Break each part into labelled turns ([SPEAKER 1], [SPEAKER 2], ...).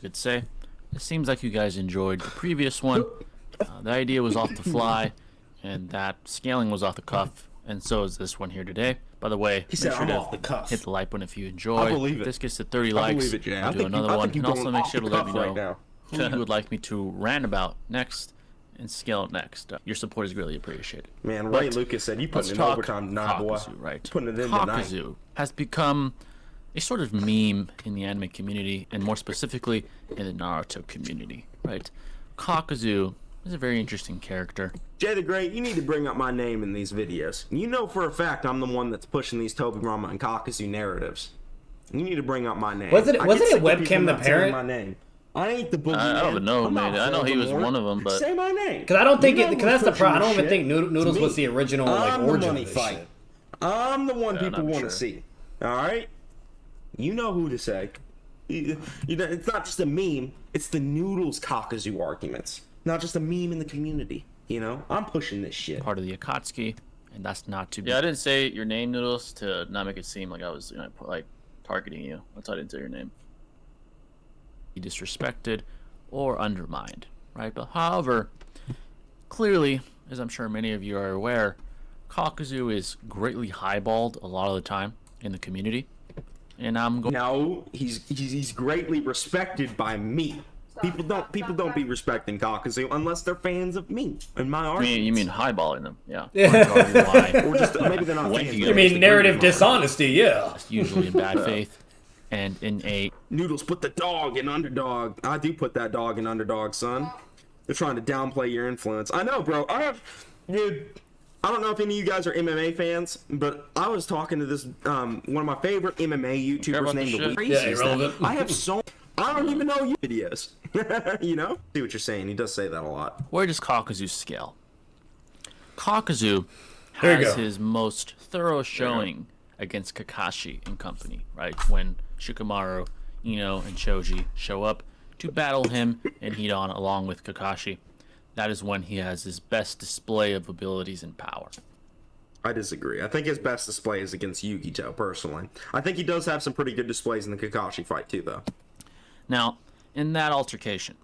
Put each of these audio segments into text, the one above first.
[SPEAKER 1] could say. It seems like you guys enjoyed the previous one. The idea was off the fly, and that scaling was off the cuff, and so is this one here today. By the way,
[SPEAKER 2] He said,
[SPEAKER 1] make sure
[SPEAKER 2] "I'm
[SPEAKER 1] to
[SPEAKER 2] off the cuff."
[SPEAKER 1] hit the like button if you enjoy.
[SPEAKER 2] I believe it.
[SPEAKER 1] If this gets to 30
[SPEAKER 2] I
[SPEAKER 1] likes,
[SPEAKER 2] believe it, Jay.
[SPEAKER 1] I'll do another one. And also make sure to let me know
[SPEAKER 2] now.
[SPEAKER 1] who you would like me to rant about next and scale next. Your support is greatly appreciated.
[SPEAKER 2] Man,
[SPEAKER 1] But
[SPEAKER 2] Ray Lucas said you
[SPEAKER 1] let's
[SPEAKER 2] putting in
[SPEAKER 1] talk
[SPEAKER 2] overtime tonight, boy.
[SPEAKER 1] Kakuzu, right?
[SPEAKER 2] Putting it in tonight.
[SPEAKER 1] Kakazu has become a sort of meme in the anime community, and more specifically in the Naruto community, right? Kakazu is a very interesting character.
[SPEAKER 2] Jay the Great, you need to bring up my name in these videos. You know for a fact I'm the one that's pushing these Tobirama and Kakazu narratives. You need to bring up my name.
[SPEAKER 3] Wasn't it
[SPEAKER 2] people
[SPEAKER 3] Webcam the
[SPEAKER 2] not saying
[SPEAKER 3] parent?
[SPEAKER 2] My name. I ain't the boogeyman.
[SPEAKER 1] I don't know,
[SPEAKER 2] I'm not
[SPEAKER 1] man. I know he was
[SPEAKER 2] Voldemort.
[SPEAKER 1] one of them, but
[SPEAKER 2] Say my name.
[SPEAKER 3] Because I don't think
[SPEAKER 2] You know
[SPEAKER 3] because that's the
[SPEAKER 2] who's
[SPEAKER 3] problem. I don't
[SPEAKER 2] pushing
[SPEAKER 3] even think
[SPEAKER 2] shit?
[SPEAKER 3] Noodles
[SPEAKER 2] It's
[SPEAKER 3] was
[SPEAKER 2] me.
[SPEAKER 3] the original like
[SPEAKER 2] I'm the
[SPEAKER 3] origin
[SPEAKER 2] money
[SPEAKER 3] of this
[SPEAKER 2] fight.
[SPEAKER 3] shit.
[SPEAKER 2] I'm the one people
[SPEAKER 1] I'm
[SPEAKER 2] want
[SPEAKER 1] sure.
[SPEAKER 2] to see. All right, you know who to say. You know, it's not just a meme. It's the Noodles Kakazu arguments. Not just a meme in the community. You know, I'm pushing this shit.
[SPEAKER 1] part of the Akatsuki, and that's not to be. Yeah, I didn't say your name, Noodles, to not make it seem like I was, like targeting you. That's why I didn't say your name. Be disrespected or undermined, right? But however, clearly, as I'm sure many of you are aware, Kakazu is greatly highballed a lot of the time in the community, and I'm going.
[SPEAKER 2] No, he's greatly respected by me. People don't be respecting Kakazu unless they're fans of me and my art.
[SPEAKER 1] You mean highballing them? Yeah.
[SPEAKER 2] Or just maybe they're not fans.
[SPEAKER 3] You mean narrative dishonesty? Yeah.
[SPEAKER 1] That's usually in bad faith, and in a
[SPEAKER 2] Noodles put the dog in underdog. I do put that dog in underdog, son. They're trying to downplay your influence. I know, bro. Dude. I don't know if any of you guys are MMA fans, but I was talking to this one of my favorite MMA YouTubers named Louis.
[SPEAKER 3] Yeah, irrelevant.
[SPEAKER 2] I have I don't even know you videos. You know? See what you're saying. He does say that a lot.
[SPEAKER 1] Where does Kakazu scale? Kakazu
[SPEAKER 3] There you
[SPEAKER 1] has
[SPEAKER 3] go.
[SPEAKER 1] his most thorough showing against Kakashi and company, right? When Shikamaru, Ino, and Choji show up to battle him and heat on along with Kakashi. That is when he has his best display of abilities and power.
[SPEAKER 2] I disagree. I think his best display is against Yugito, personally. I think he does have some pretty good displays in the Kakashi fight, too, though.
[SPEAKER 1] Now, in that altercation,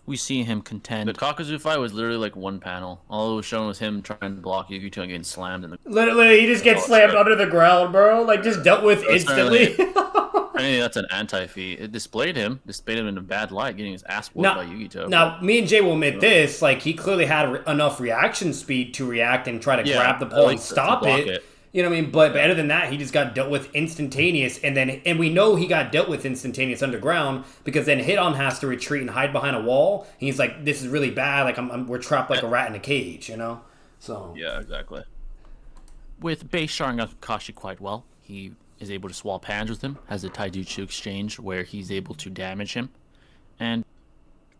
[SPEAKER 1] we see him contend. The Kakazu fight was literally like one panel. All it was shown was him trying to block Yugito and getting slammed in the.
[SPEAKER 3] Literally, he just gets slammed under the ground, bro. Like, just dealt with instantly.
[SPEAKER 1] I mean, that's an anti-feat. It displayed him in a bad light, getting his ass whooped by Yugito.
[SPEAKER 3] Now, me and Jay will admit this. Like, he clearly had enough reaction speed to react and try to grab the pole and stop it. You know what I mean? But other than that, he just got dealt with instantaneous. And we know he got dealt with instantaneous underground because then Hit-On has to retreat and hide behind a wall. And he's like, this is really bad. Like, we're trapped like a rat in a cage, you know? So.
[SPEAKER 1] Yeah, exactly. With base showing up Kakashi quite well, he is able to swap hands with him, has a taijutsu exchange where he's able to damage him. And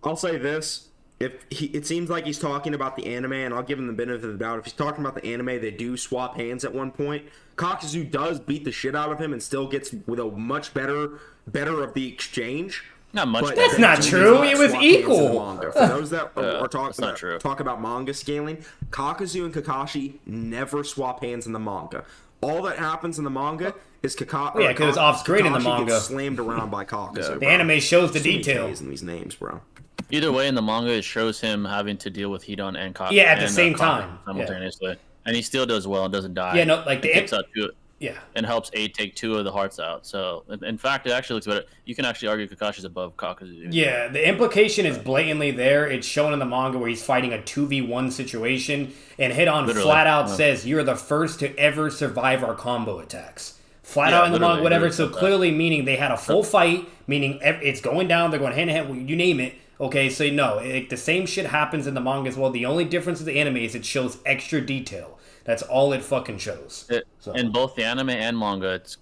[SPEAKER 2] I'll say this. It seems like he's talking about the anime, and I'll give him the benefit of the doubt. If he's talking about the anime, they do swap hands at one point. Kakazu does beat the shit out of him and still gets with a much better of the exchange.
[SPEAKER 1] not much.
[SPEAKER 3] That's not true. It was equal.
[SPEAKER 2] For those that are
[SPEAKER 1] that's not true.
[SPEAKER 2] talk about manga scaling, Kakazu and Kakashi never swap hands in the manga. All that happens in the manga is Kakashi.
[SPEAKER 3] Yeah, because it's off screen in the manga.
[SPEAKER 2] Gets slammed around by Kakazu.
[SPEAKER 3] The anime shows the
[SPEAKER 2] Too many
[SPEAKER 3] detail.
[SPEAKER 2] K's in these names, bro.
[SPEAKER 1] Either way, in the manga, it shows him having to deal with Hidon and Kakashi.
[SPEAKER 3] Yeah, at the same time.
[SPEAKER 1] Simultaneously. And he still does well and doesn't die.
[SPEAKER 3] Yeah, no, like
[SPEAKER 1] He takes out two,
[SPEAKER 3] Yeah.
[SPEAKER 1] and helps Aid take 2 of the hearts out. So, in fact, it actually looks better. You can actually argue Kakashi's above Kakazu.
[SPEAKER 3] Yeah, the implication is blatantly there. It's shown in the manga where he's fighting a 2v1 situation, and Hit-On flat out says, "You're the first to ever survive our combo attacks." Flat out in the manga, whatever. So clearly meaning they had a full fight, meaning it's going down, they're going hand in hand, you name it. Okay, so no, the same shit happens in the manga as well. The only difference with the anime is it shows extra detail. That's all it fucking shows.
[SPEAKER 1] In both the anime and manga, it's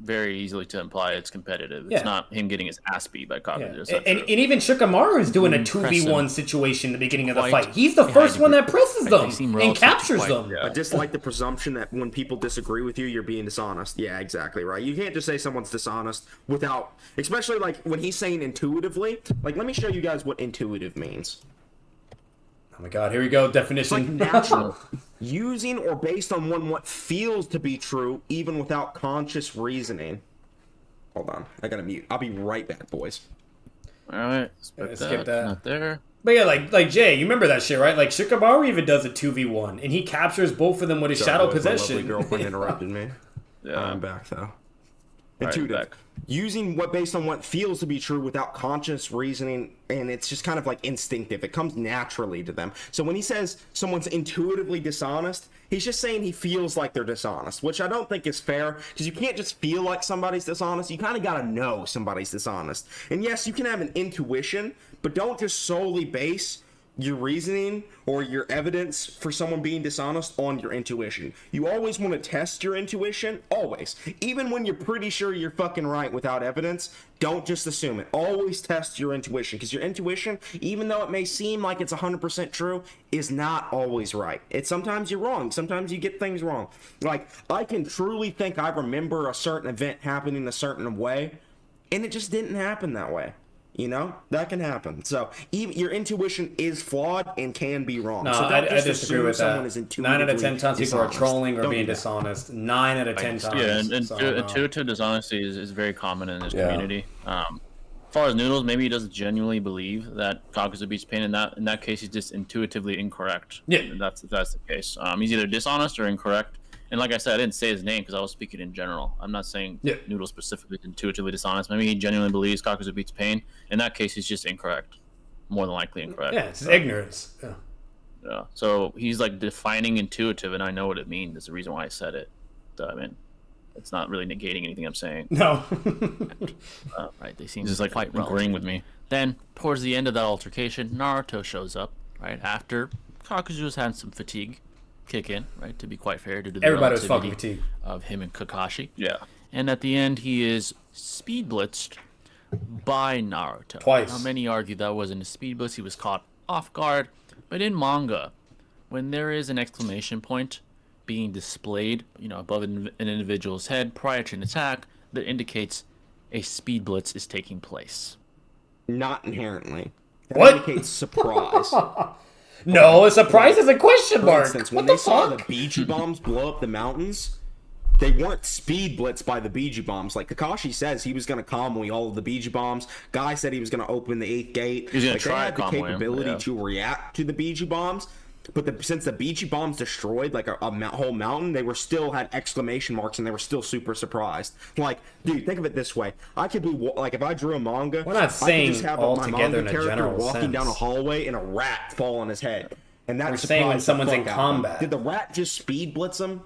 [SPEAKER 1] very easily to imply it's competitive. It's not him getting his ass beat by Kakazu.
[SPEAKER 3] Yeah. And even Shikamaru is doing a 2v1 situation in the beginning of the fight. He's the first one that presses them and captures them.
[SPEAKER 2] I dislike the presumption that when people disagree with you, you're being dishonest. Yeah, exactly right. You can't just say someone's dishonest without, especially like when he's saying intuitively. Like, let me show you guys what intuitive means.
[SPEAKER 3] Oh my god, here we go. Definition.
[SPEAKER 2] It's like natural. Using or based on what feels to be true, even without conscious reasoning. Hold on, I gotta mute. I'll be right back, boys.
[SPEAKER 1] All right, skip that. Not there.
[SPEAKER 3] But yeah, like Jay, you remember that shit, right? Like Shikamaru even does a 2v1, and he captures both of them with his shadow possession.
[SPEAKER 2] My lovely girlfriend interrupted me. Yeah, I'm back though. Intuitive. Using what based on what feels to be true without conscious reasoning, and it's just kind of like instinctive. It comes naturally to them. So when he says someone's intuitively dishonest, he's just saying he feels like they're dishonest, which I don't think is fair, because you can't just feel like somebody's dishonest. You kind of got to know somebody's dishonest. And yes, you can have an intuition, but don't just solely base your reasoning or your evidence for someone being dishonest on your intuition. You always want to test your intuition, always. Even when you're pretty sure you're fucking right without evidence, don't just assume it. Always test your intuition, because your intuition, even though it may seem like it's 100% true, is not always right. Sometimes you're wrong. Sometimes you get things wrong. Like, I can truly think I remember a certain event happening a certain way, and it just didn't happen that way. You know, that can happen. So even your intuition is flawed and can be wrong.
[SPEAKER 3] No,
[SPEAKER 2] so
[SPEAKER 3] I disagree with that. 9 out of 10 times people are trolling or being dishonest. 9 out of 10 times.
[SPEAKER 1] Yeah, and intuitive dishonesty is very common in this community. As far as Noodles, maybe he doesn't genuinely believe that Kakuzu beats Pain. In that case, he's just intuitively incorrect. Yeah, that's the case. He's either dishonest or incorrect. And like I said, I didn't say his name because I was speaking in general. I'm not saying Noodles specifically is intuitively dishonest. Maybe he genuinely believes Kakuzu beats Pain. In that case, he's just incorrect. More than likely incorrect.
[SPEAKER 3] Yeah, it's ignorance.
[SPEAKER 1] Yeah. So he's like defining intuitive, and I know what it means. That's the reason why I said it. So, I mean, it's not really negating anything I'm saying.
[SPEAKER 3] No.
[SPEAKER 1] Right, they seem just like quite agreeing with me. Then, towards the end of that altercation, Naruto shows up, right, after Kakuzu's had some fatigue kick in, right, to be quite fair, due to the
[SPEAKER 3] everybody was fucking fatigued
[SPEAKER 1] of him and Kakashi. Yeah. And at the end, he is speed blitzed by Naruto.
[SPEAKER 3] Twice.
[SPEAKER 1] Now, many argue that wasn't a speed blitz, he was caught off guard. But in manga, when there is an exclamation point being displayed, you know, above an individual's head prior to an attack, that indicates a speed blitz is taking place.
[SPEAKER 2] Not inherently. That
[SPEAKER 3] what?
[SPEAKER 2] indicates surprise.
[SPEAKER 3] No, a surprise is a question mark.
[SPEAKER 2] For instance, when they saw the BG bombs blow up the mountains, they weren't speed blitzed by the BG bombs. Like Kakashi says, he was going to Kamui all of the BG bombs. Guy said he was going to open the 8th gate.
[SPEAKER 1] He's going to try
[SPEAKER 2] to
[SPEAKER 1] the
[SPEAKER 2] capability to react to the BG bombs. But since the BG bombs destroyed like a whole mountain, they were still had exclamation marks and they were still super surprised. Like, dude, think of it this way: I could be like, if I drew a manga,
[SPEAKER 3] we're not saying
[SPEAKER 2] I could just have
[SPEAKER 3] all
[SPEAKER 2] my
[SPEAKER 3] together
[SPEAKER 2] manga
[SPEAKER 3] in a
[SPEAKER 2] character
[SPEAKER 3] general
[SPEAKER 2] walking
[SPEAKER 3] sense.
[SPEAKER 2] down a hallway and a rat fall on his head, and that
[SPEAKER 3] we're saying when someone's in combat.
[SPEAKER 2] Did the rat just speed blitz him?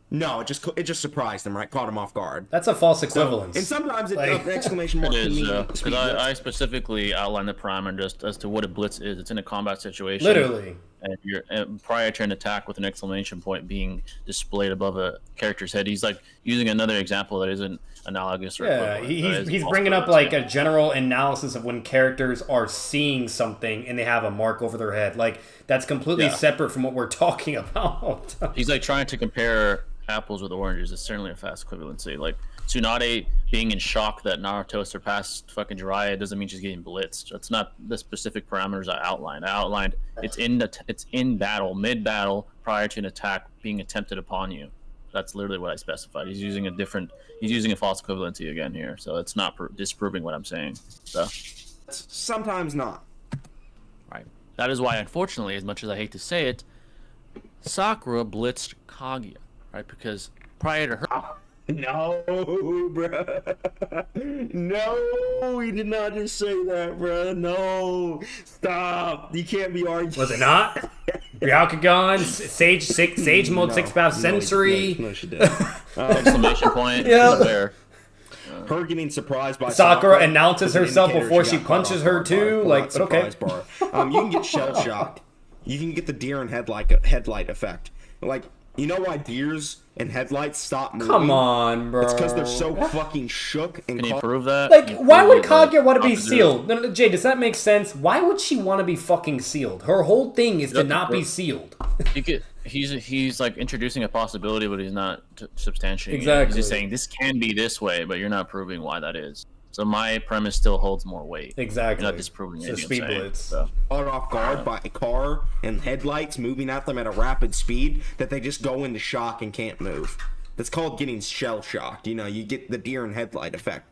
[SPEAKER 2] No, it just surprised him, right? Caught him off guard.
[SPEAKER 3] That's a false equivalence.
[SPEAKER 2] And sometimes an exclamation mark can mean
[SPEAKER 1] because I specifically outlined the parameter just as to what a blitz is. It's in a combat situation.
[SPEAKER 3] Literally.
[SPEAKER 1] And you're prior to an attack with an exclamation point being displayed above a character's head. He's like using another example that isn't analogous. Or
[SPEAKER 3] he's bringing up like a general analysis of when characters are seeing something and they have a mark over their head. Like that's completely separate from what we're talking about.
[SPEAKER 1] He's like trying to compare apples with oranges. It's certainly a fast equivalency. Like Tsunade being in shock that Naruto surpassed fucking Jiraiya doesn't mean she's getting blitzed. That's not the specific parameters I outlined. I outlined it's in battle, mid battle, prior to an attack being attempted upon you. That's literally what I specified. He's using a false equivalency again here, so it's not disproving what I'm saying. So
[SPEAKER 2] sometimes not.
[SPEAKER 1] Right. That is why, unfortunately, as much as I hate to say it, Sakura blitzed Kaguya. Right, because prior to her...
[SPEAKER 2] No, bruh. No, he did not just say that, bruh. No. Stop. You can't be arguing.
[SPEAKER 3] Was it not? Ryakugan, Sage Mode, 6-path Sensory.
[SPEAKER 2] No, she did.
[SPEAKER 1] Exclamation point.
[SPEAKER 3] Yeah.
[SPEAKER 1] There.
[SPEAKER 2] Her getting surprised by
[SPEAKER 3] Sakura announces herself before she punches her too. Like, but okay.
[SPEAKER 2] You can get shell shocked. You can get the deer and headlight effect. Like, you know why deers and headlights stop moving?
[SPEAKER 3] Come on, bro.
[SPEAKER 2] It's because they're so fucking shook. And
[SPEAKER 1] can you prove that?
[SPEAKER 3] Like, why would Kaguya want to be sealed? No, Jay, does that make sense? Why would she want to be fucking sealed? Her whole thing is to not be sealed.
[SPEAKER 1] He's like introducing a possibility, but he's not substantiating.
[SPEAKER 3] Exactly.
[SPEAKER 1] He's just saying this can be this way, but you're not proving why that is. So my premise still holds more weight.
[SPEAKER 3] Exactly.
[SPEAKER 1] You're not disproving anything.
[SPEAKER 3] Speed blitz.
[SPEAKER 1] So.
[SPEAKER 2] Caught off guard by a car and headlights moving at them at a rapid speed that they just go into shock and can't move. That's called getting shell shocked. You know, you get the deer and headlight effect.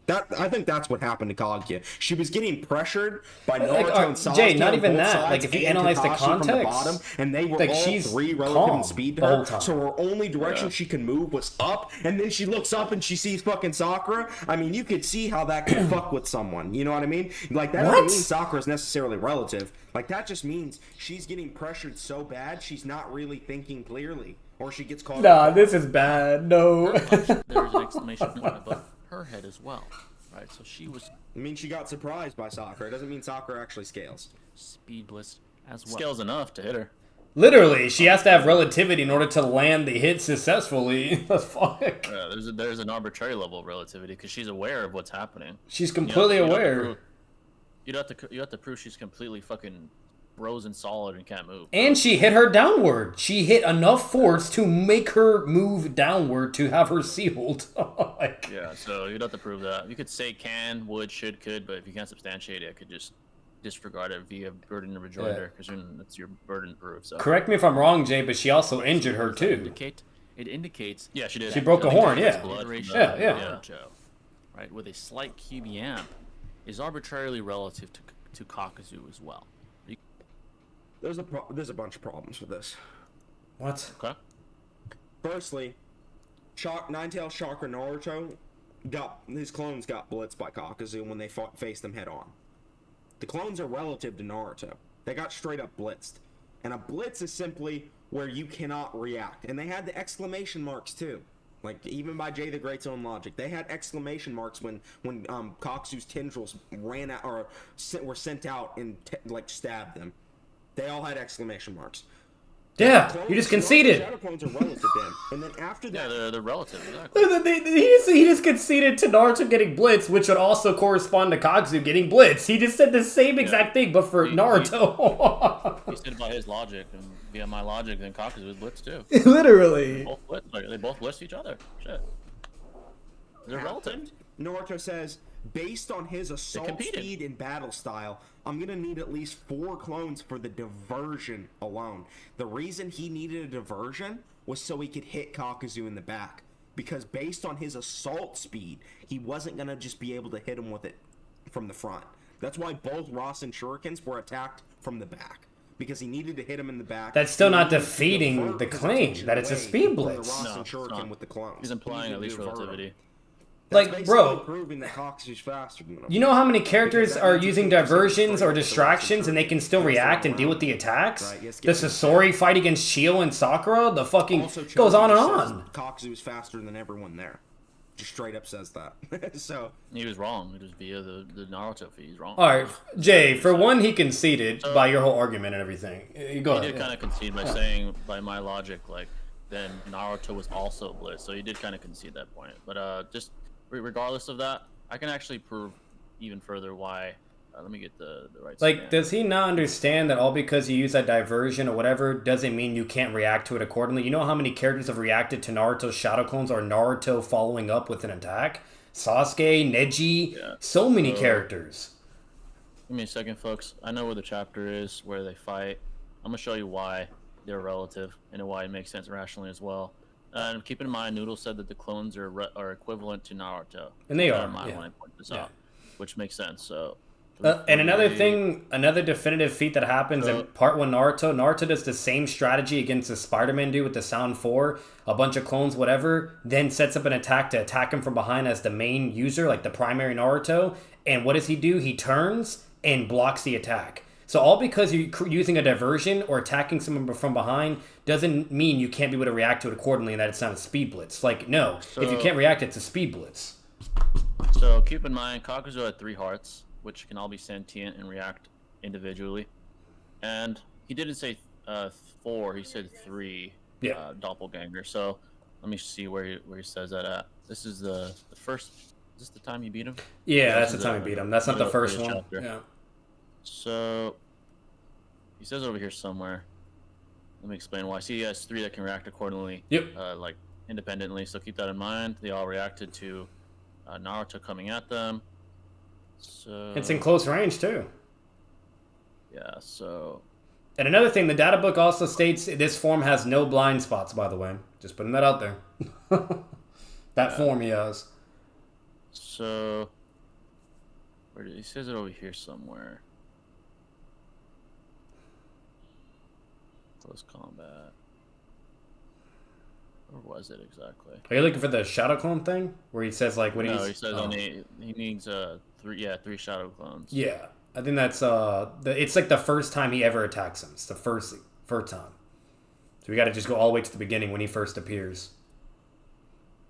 [SPEAKER 2] I think that's what happened to Kaguya. She was getting pressured by Naruto and Sasuke.
[SPEAKER 3] Jay, not even
[SPEAKER 2] on both
[SPEAKER 3] that.
[SPEAKER 2] sides,
[SPEAKER 3] Like, if you
[SPEAKER 2] and
[SPEAKER 3] analyze the
[SPEAKER 2] Kakashi from
[SPEAKER 3] context,
[SPEAKER 2] bottom, and they were
[SPEAKER 3] like,
[SPEAKER 2] all
[SPEAKER 3] she's
[SPEAKER 2] 3 relative
[SPEAKER 3] calm
[SPEAKER 2] in speed to
[SPEAKER 3] the
[SPEAKER 2] her.
[SPEAKER 3] whole time.
[SPEAKER 2] So her only direction she could move was up, and then she looks up and she sees fucking Sakura. I mean, you could see how that could fuck with someone. You know what I mean? Like, that doesn't mean Sakura's necessarily relative. Like, that just means she's getting pressured so bad she's not really thinking clearly, or she gets caught.
[SPEAKER 3] Nah, this is bad. No.
[SPEAKER 1] There's an exclamation point above her head as well. Right, so she was.
[SPEAKER 2] I mean, she got surprised by Sakura. It doesn't mean Sakura actually scales.
[SPEAKER 1] Speed blitz as well. Scales enough to hit her.
[SPEAKER 3] Literally, she has to have relativity in order to land the hit successfully. The fuck?
[SPEAKER 1] Yeah, there's an arbitrary level of relativity because she's aware of what's happening.
[SPEAKER 3] She's completely aware.
[SPEAKER 1] You have to prove she's completely fucking frozen solid and can't move.
[SPEAKER 3] And she hit her downward. She hit enough force to make her move downward to have her sealed. Like,
[SPEAKER 1] yeah, so you'd have to prove that. You could say can, would, should, could, but if you can't substantiate it, I could just disregard it via burden of rejoinder because that's your burden proof. So
[SPEAKER 3] correct me if I'm wrong, Jay, but she also injured her too.
[SPEAKER 1] It indicates. Yeah, she did.
[SPEAKER 3] She broke a horn. Yeah.
[SPEAKER 1] Yeah. Right, with a slight QB amp, is arbitrarily relative to Kakazu as well.
[SPEAKER 2] There's a bunch of problems with this.
[SPEAKER 3] What?
[SPEAKER 1] Okay.
[SPEAKER 2] Firstly, Nine-Tailed Chakra Naruto his clones got blitzed by Kakazu when they faced them head on. The clones are relative to Naruto. They got straight up blitzed. And a blitz is simply where you cannot react. And they had the exclamation marks too. Like, even by Jay the Great's own logic. They had exclamation marks when Kakazu's tendrils ran out or were sent out and stabbed them. They all had exclamation marks.
[SPEAKER 3] Yeah, you just conceded.
[SPEAKER 2] Shadow clones are relative to him. And then after that...
[SPEAKER 1] Yeah, they're relative, exactly.
[SPEAKER 3] He just conceded to Naruto getting blitzed, which would also correspond to Kakazu getting blitzed. He just said the same exact thing, but for Naruto.
[SPEAKER 1] He said by his logic, and via my logic, then Kakazu was blitzed too.
[SPEAKER 3] Literally.
[SPEAKER 1] They both blitzed each other. Shit. They're relative.
[SPEAKER 2] Naruto says, based on his assault speed and battle style, I'm going to need at least 4 clones for the diversion alone. The reason he needed a diversion was so he could hit Kakazu in the back. Because based on his assault speed, he wasn't going to just be able to hit him with it from the front. That's why both Rasen Shurikens were attacked from the back. Because he needed to hit him in the back.
[SPEAKER 3] That's still not defeating the claim that it's a speed blitz.
[SPEAKER 2] No, with the clones.
[SPEAKER 1] He's implying at least relativity.
[SPEAKER 3] Like, bro,
[SPEAKER 2] proving that Kakazu's faster than him.
[SPEAKER 3] You know how many characters are using diversions or distractions and they can still react and deal with the attacks? The Sasori fight against Chio and Sakura, the fucking goes on and on.
[SPEAKER 2] Kakazu's faster than everyone there. Just straight up says that. So
[SPEAKER 1] he was wrong. It was via the Naruto feed. He's wrong.
[SPEAKER 3] All right, Jay. For one, he conceded by your whole argument and everything. Go ahead.
[SPEAKER 1] He did kind of concede by saying, by my logic, like then Naruto was also blitzed. So he did kind of concede that point. But just regardless of that, I can actually prove even further why. Let me get the right.
[SPEAKER 3] Like, does he not understand that all because you use that diversion or whatever doesn't mean you can't react to it accordingly? You know how many characters have reacted to Naruto's shadow clones or Naruto following up with an attack? Sasuke, Neji, so many characters.
[SPEAKER 1] Give me a second, folks. I know where the chapter is, where they fight. I'm gonna show you why they're relative and why it makes sense rationally as well. And keep in mind, Noodle said that the clones are equivalent to Naruto.
[SPEAKER 3] And they are.
[SPEAKER 1] When I point this out, which makes sense. So.
[SPEAKER 3] And another thing, another definitive feat that happens in Part 1 Naruto does the same strategy against the Spider-Man dude with the Sound 4, a bunch of clones, whatever, then sets up an attack to attack him from behind as the main user, like the primary Naruto. And what does he do? He turns and blocks the attack. So all because you're using a diversion or attacking someone from behind doesn't mean you can't be able to react to it accordingly and that it's not a speed blitz. Like, no, if you can't react, it's a speed blitz.
[SPEAKER 1] So keep in mind, Kakazu had 3 hearts, which can all be sentient and react individually. And he didn't say 4, he said 3 doppelgangers. So let me see where he says that at. This is the first. Is this the time he beat him?
[SPEAKER 3] Yeah, that's the time he beat him. That's not the first one.
[SPEAKER 1] Chapter. Yeah. So he says over here somewhere. Let me explain why. See, he has 3 that can react accordingly.
[SPEAKER 3] Yep.
[SPEAKER 1] Like independently. So keep that in mind. They all reacted to Naruto coming at them. So
[SPEAKER 3] it's in close range too.
[SPEAKER 1] Yeah, so.
[SPEAKER 3] And another thing, the data book also states this form has no blind spots, by the way. Just putting that out there. That form he has.
[SPEAKER 1] So Where did he says it over here somewhere? Close combat. Where was it exactly?
[SPEAKER 3] Are you looking for the shadow clone thing where he says like when
[SPEAKER 1] he says only he needs three shadow clones.
[SPEAKER 3] Yeah, I think that's it's like the first time he ever attacks him. It's the first time. So we got to just go all the way to the beginning when he first appears.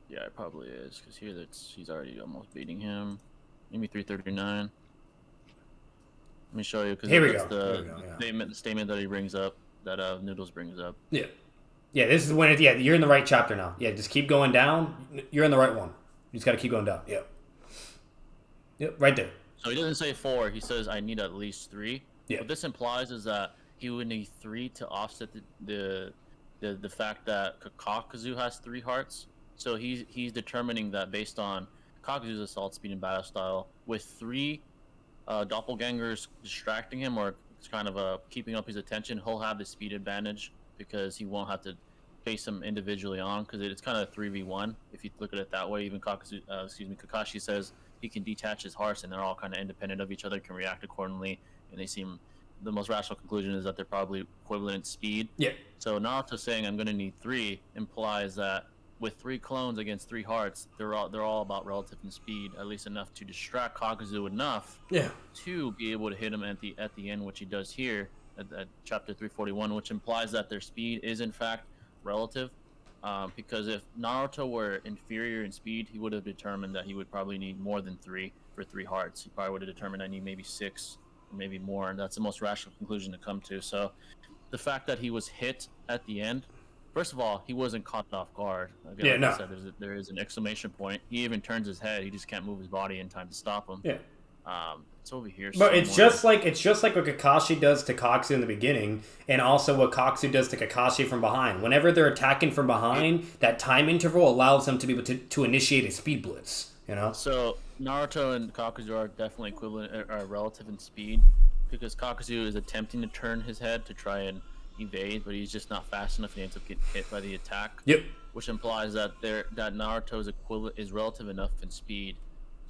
[SPEAKER 1] Yeah, it probably is because here he's already almost beating him. Maybe 339. Let me show you because
[SPEAKER 3] that's
[SPEAKER 1] the statement that he brings up, that Noodles brings up.
[SPEAKER 3] Yeah. Yeah, this is when you're in the right chapter now. Yeah, just keep going down. You're in the right one. You just got to keep going down. Yep. Yep, right there.
[SPEAKER 1] So he doesn't say 4. He says I need at least 3.
[SPEAKER 3] Yeah.
[SPEAKER 1] What this implies is that he would need 3 to offset the fact that Kakazu has 3 hearts. So he's determining that based on Kakuzu's assault speed and battle style, with 3 doppelgangers distracting him or kind of keeping up his attention, he'll have the speed advantage because he won't have to face them individually on, because it's kind of a 3v1 if you look at it that way. Even Kakashi says he can detach his hearts and they're all kind of independent of each other, can react accordingly, and they seem, the most rational conclusion is that they're probably equivalent in speed.
[SPEAKER 3] Yeah.
[SPEAKER 1] So Naruto saying I'm going to need 3 implies that with 3 clones against 3 hearts, they're all about relative in speed, at least enough to distract Kakuzu enough to be able to hit him at the end, which he does here at chapter 341, which implies that their speed is in fact relative. Because if Naruto were inferior in speed, he would have determined that he would probably need more than 3 for 3 hearts. He probably would have determined I need maybe 6 or maybe more, and that's the most rational conclusion to come to. So the fact that he was hit at the end, first of all, he wasn't caught off guard. Again, I said, there is an exclamation point. He even turns his head. He just can't move his body in time to stop him.
[SPEAKER 3] Yeah.
[SPEAKER 1] It's over here.
[SPEAKER 3] But it's just like what Kakashi does to Kakazu in the beginning, and also what Kakazu does to Kakashi from behind. Whenever they're attacking from behind, that time interval allows them to be able to initiate a speed blitz. You know. So
[SPEAKER 1] Naruto and Kakazu are definitely equivalent, are relative in speed, because Kakazu is attempting to turn his head to try and evade, but he's just not fast enough. He ends up getting hit by the attack.
[SPEAKER 3] Yep.
[SPEAKER 1] Which implies that Naruto's equivalent is relative enough in speed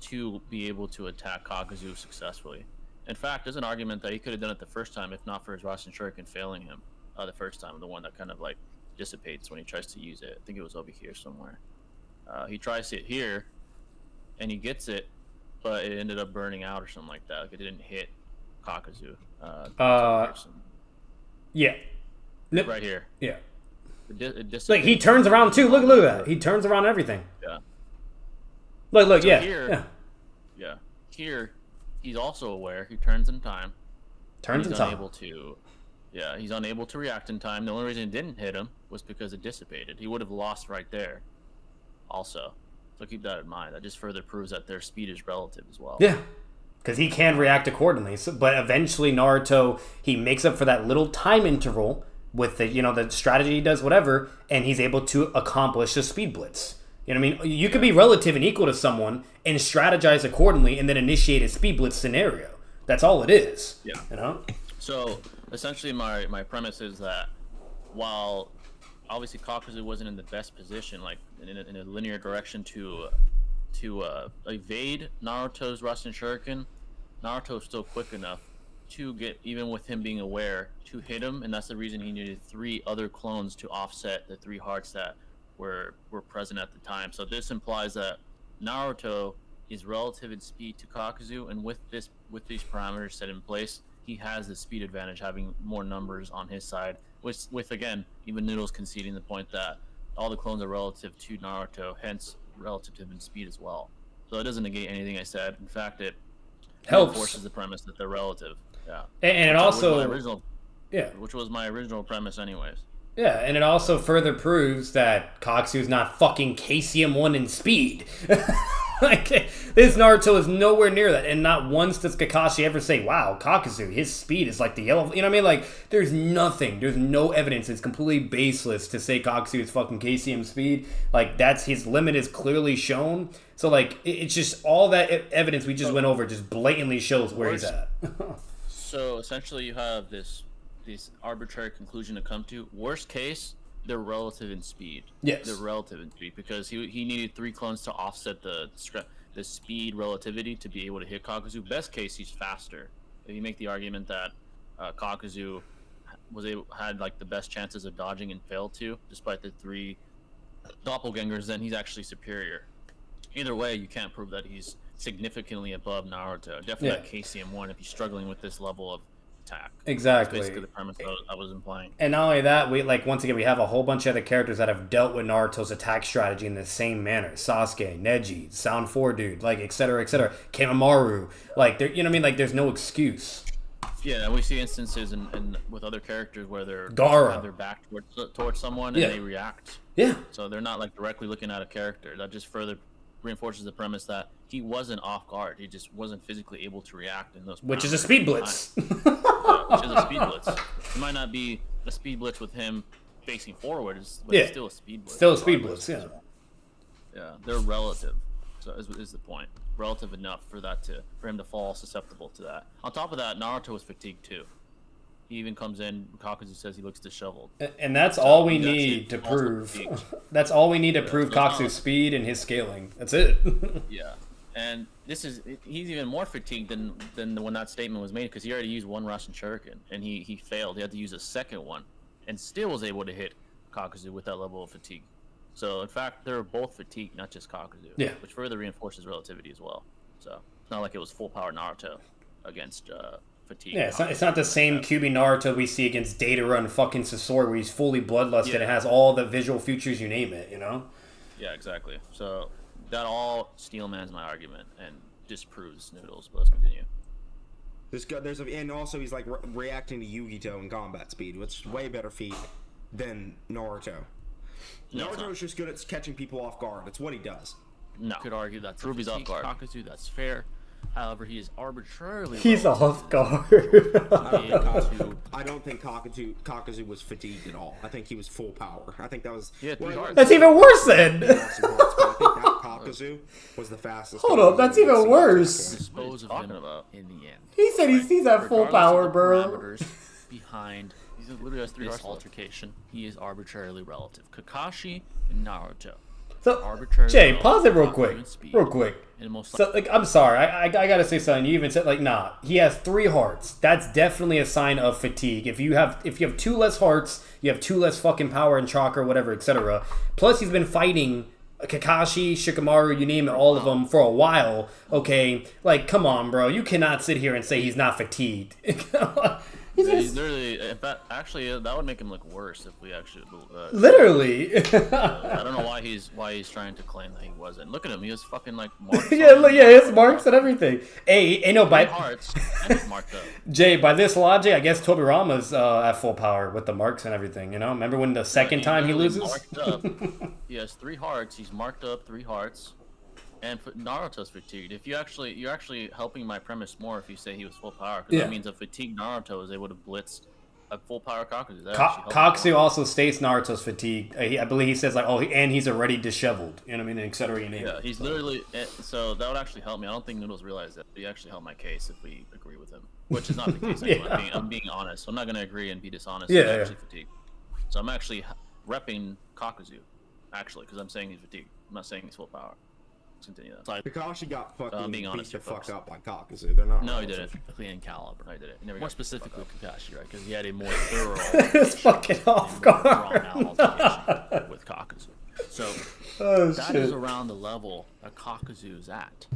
[SPEAKER 1] to be able to attack Kakuzu successfully. In fact, there's an argument that he could have done it the first time if not for his Rasen Shuriken failing him the first time, the one that kind of like dissipates when he tries to use it. I think it was over here somewhere. He tries it here, and he gets it, but it ended up burning out or something like that. Like it didn't hit Kakuzu.
[SPEAKER 3] Yeah.
[SPEAKER 1] Right here.
[SPEAKER 3] Yeah.
[SPEAKER 1] Like
[SPEAKER 3] he turns around too. Look at that. He turns around everything.
[SPEAKER 1] Yeah.
[SPEAKER 3] Look,
[SPEAKER 1] so
[SPEAKER 3] yeah.
[SPEAKER 1] Here, yeah. Here, he's also aware. He turns in time. He's unable to react in time. The only reason it didn't hit him was because it dissipated. He would have lost right there. Also, so keep that in mind. That just further proves that their speed is relative as well.
[SPEAKER 3] Yeah. Because he can react accordingly. So, but eventually Naruto, he makes up for that little time interval with the strategy he does, whatever, and he's able to accomplish a speed blitz. You know what I mean? You could be relative and equal to someone and strategize accordingly and then initiate a speed blitz scenario. That's all it is.
[SPEAKER 1] Yeah.
[SPEAKER 3] You know?
[SPEAKER 1] So essentially my premise is that while obviously Kakazu wasn't in the best position, like in a linear direction to evade Naruto's Rasen Shuriken, Naruto's still quick enough to get, even with him being aware, to hit him, and that's the reason he needed 3 other clones to offset the 3 hearts that were present at the time. So this implies that Naruto is relative in speed to Kakuzu, and with these parameters set in place, he has the speed advantage, having more numbers on his side. With again, even Noodles conceding the point that all the clones are relative to Naruto, hence relative in speed as well. So it doesn't negate anything I said. In fact, it
[SPEAKER 3] helps.
[SPEAKER 1] Reinforces the premise that they're relative. Yeah.
[SPEAKER 3] And it also
[SPEAKER 1] which was my original premise anyways.
[SPEAKER 3] Yeah, and it also further proves that Kakuzu's not fucking KCM 1 in speed. Like, this Naruto is nowhere near that, and not once does Kakashi ever say, wow, Kakuzu, his speed is like the yellow... You know what I mean? Like, there's no evidence. It's completely baseless to say Kakuzu is fucking KCM speed. Like, that's his limit is clearly shown. So, like, it's just all that evidence we just went over just blatantly shows where he's at.
[SPEAKER 1] So, essentially, you have this arbitrary conclusion to come to. Worst case, they're relative in speed.
[SPEAKER 3] Yes.
[SPEAKER 1] They're relative in speed because he needed 3 clones to offset the the speed relativity to be able to hit Kakazu. Best case, he's faster. If you make the argument that Kakazu had like the best chances of dodging and failed to, despite the 3 doppelgangers, then he's actually superior. Either way, you can't prove that he's significantly above Naruto. Definitely at KCM1 if he's struggling with this level of attack.
[SPEAKER 3] Exactly.
[SPEAKER 1] That's basically the premise I was implying.
[SPEAKER 3] And not only that, we once again we have a whole bunch of other characters that have dealt with Naruto's attack strategy in the same manner. Sasuke, Neji, Sound 4 dude, like etc. etc. Kamamaru, like you know what I mean? Like there's no excuse.
[SPEAKER 1] Yeah, and we see instances in with other characters where they're
[SPEAKER 3] Gaara.
[SPEAKER 1] their back towards someone and they react.
[SPEAKER 3] Yeah.
[SPEAKER 1] So they're not like directly looking at a character. That just further reinforces the premise that he wasn't off guard. He just wasn't physically able to react in those.
[SPEAKER 3] Which is a speed blitz.
[SPEAKER 1] Yeah, which is a speed blitz. It might not be a speed blitz with him facing forward, but it's still a speed blitz.
[SPEAKER 3] Still a speed blitz. Yeah.
[SPEAKER 1] Yeah, they're relative. So is the point. Relative enough for him to fall susceptible to that. On top of that, Naruto was fatigued too. He even comes in, Kakuzu says he looks disheveled.
[SPEAKER 3] And that's all we need to prove. That's all we need to prove Kakuzu's speed and his scaling. That's it.
[SPEAKER 1] Yeah. And he's even more fatigued than when that statement was made, because he already used 1 Rasen Shuriken and he failed. He had to use a second one and still was able to hit Kakuzu with that level of fatigue. So in fact, they're both fatigued, not just Kakazu.
[SPEAKER 3] Yeah.
[SPEAKER 1] Which further reinforces relativity as well. So it's not like it was full power Naruto against fatigue.
[SPEAKER 3] Yeah, it's not the same QB Naruto we see against Datara and fucking Sasori where he's fully bloodlusted and has all the visual features, you name it, you know?
[SPEAKER 1] Yeah, exactly. So that all steelmans my argument and disproves Noodles, but let's continue.
[SPEAKER 2] And also he's like reacting to Yugito in combat speed, which is way better feat than Naruto. Naruto is just good at catching people off guard. That's what he does.
[SPEAKER 1] No, could argue that Ruby's off guard. Kakazu, that's fair. However, he is arbitrarily.
[SPEAKER 3] He's off guard.
[SPEAKER 2] I don't think Kakazu was fatigued at all. I think he was full power. I think that was.
[SPEAKER 1] Yeah,
[SPEAKER 3] that's even worse then.
[SPEAKER 2] I think that Kakazu was the fastest.
[SPEAKER 3] Hold up, that's even worse.
[SPEAKER 1] Dispose of him in the end.
[SPEAKER 3] He said he's at full power, bro.
[SPEAKER 1] Behind. He literally has 3 this altercation. He is arbitrarily relative. Kakashi and Naruto.
[SPEAKER 3] So,
[SPEAKER 1] arbitrarily
[SPEAKER 3] Jay, pause it real quick. So, like, I'm sorry, I gotta say something. You even said, like, nah, he has 3 hearts. That's definitely a sign of fatigue. If you have 2 less hearts, you have 2 less fucking power and chakra, whatever, etc. Plus, he's been fighting Kakashi, Shikamaru, you name it, all of them for a while. Okay, like, come on, bro. You cannot sit here and say he's not fatigued.
[SPEAKER 1] He's literally, in fact, actually, that would make him look worse if we actually.
[SPEAKER 3] Literally.
[SPEAKER 1] I don't know why he's trying to claim that he wasn't. Look at him; he has fucking like marks.
[SPEAKER 3] yeah, his marks and everything. Hey, no, by
[SPEAKER 1] hearts and he's marked up.
[SPEAKER 3] Jay, by this logic, I guess Tobirama's at full power with the marks and everything. You know, remember when the second time he loses?
[SPEAKER 1] Marked up. He has 3 hearts. He's marked up 3 hearts. And Naruto's fatigued. If you're actually helping my premise more if you say he was full power, because that means a fatigued Naruto is able to blitz a full power Kakuzu.
[SPEAKER 3] Kakazu also states Naruto's fatigued. I believe he says like, and he's already disheveled. You know what I mean, etc.
[SPEAKER 1] Yeah, he's literally. So that would actually help me. I don't think Noodles realized that. But he actually helped my case if we agree with him, which is not the case. Anyway. I'm being honest. So I'm not going to agree and be dishonest.
[SPEAKER 3] Yeah,
[SPEAKER 1] he's actually fatigued. So I'm actually repping Kakazu, actually, because I'm saying he's fatigued. I'm not saying he's full power. Continue that.
[SPEAKER 2] Kakashi got fucking
[SPEAKER 1] being honest
[SPEAKER 2] beat the fuck up by Kakazu. They're not.
[SPEAKER 1] No, he didn't. Clean caliber. No, he didn't. More specifically, Kakashi, right? Because he had a more thorough.
[SPEAKER 3] It's fucking off guard.
[SPEAKER 1] With Kakazu. So that is around the level that Kakazu is at.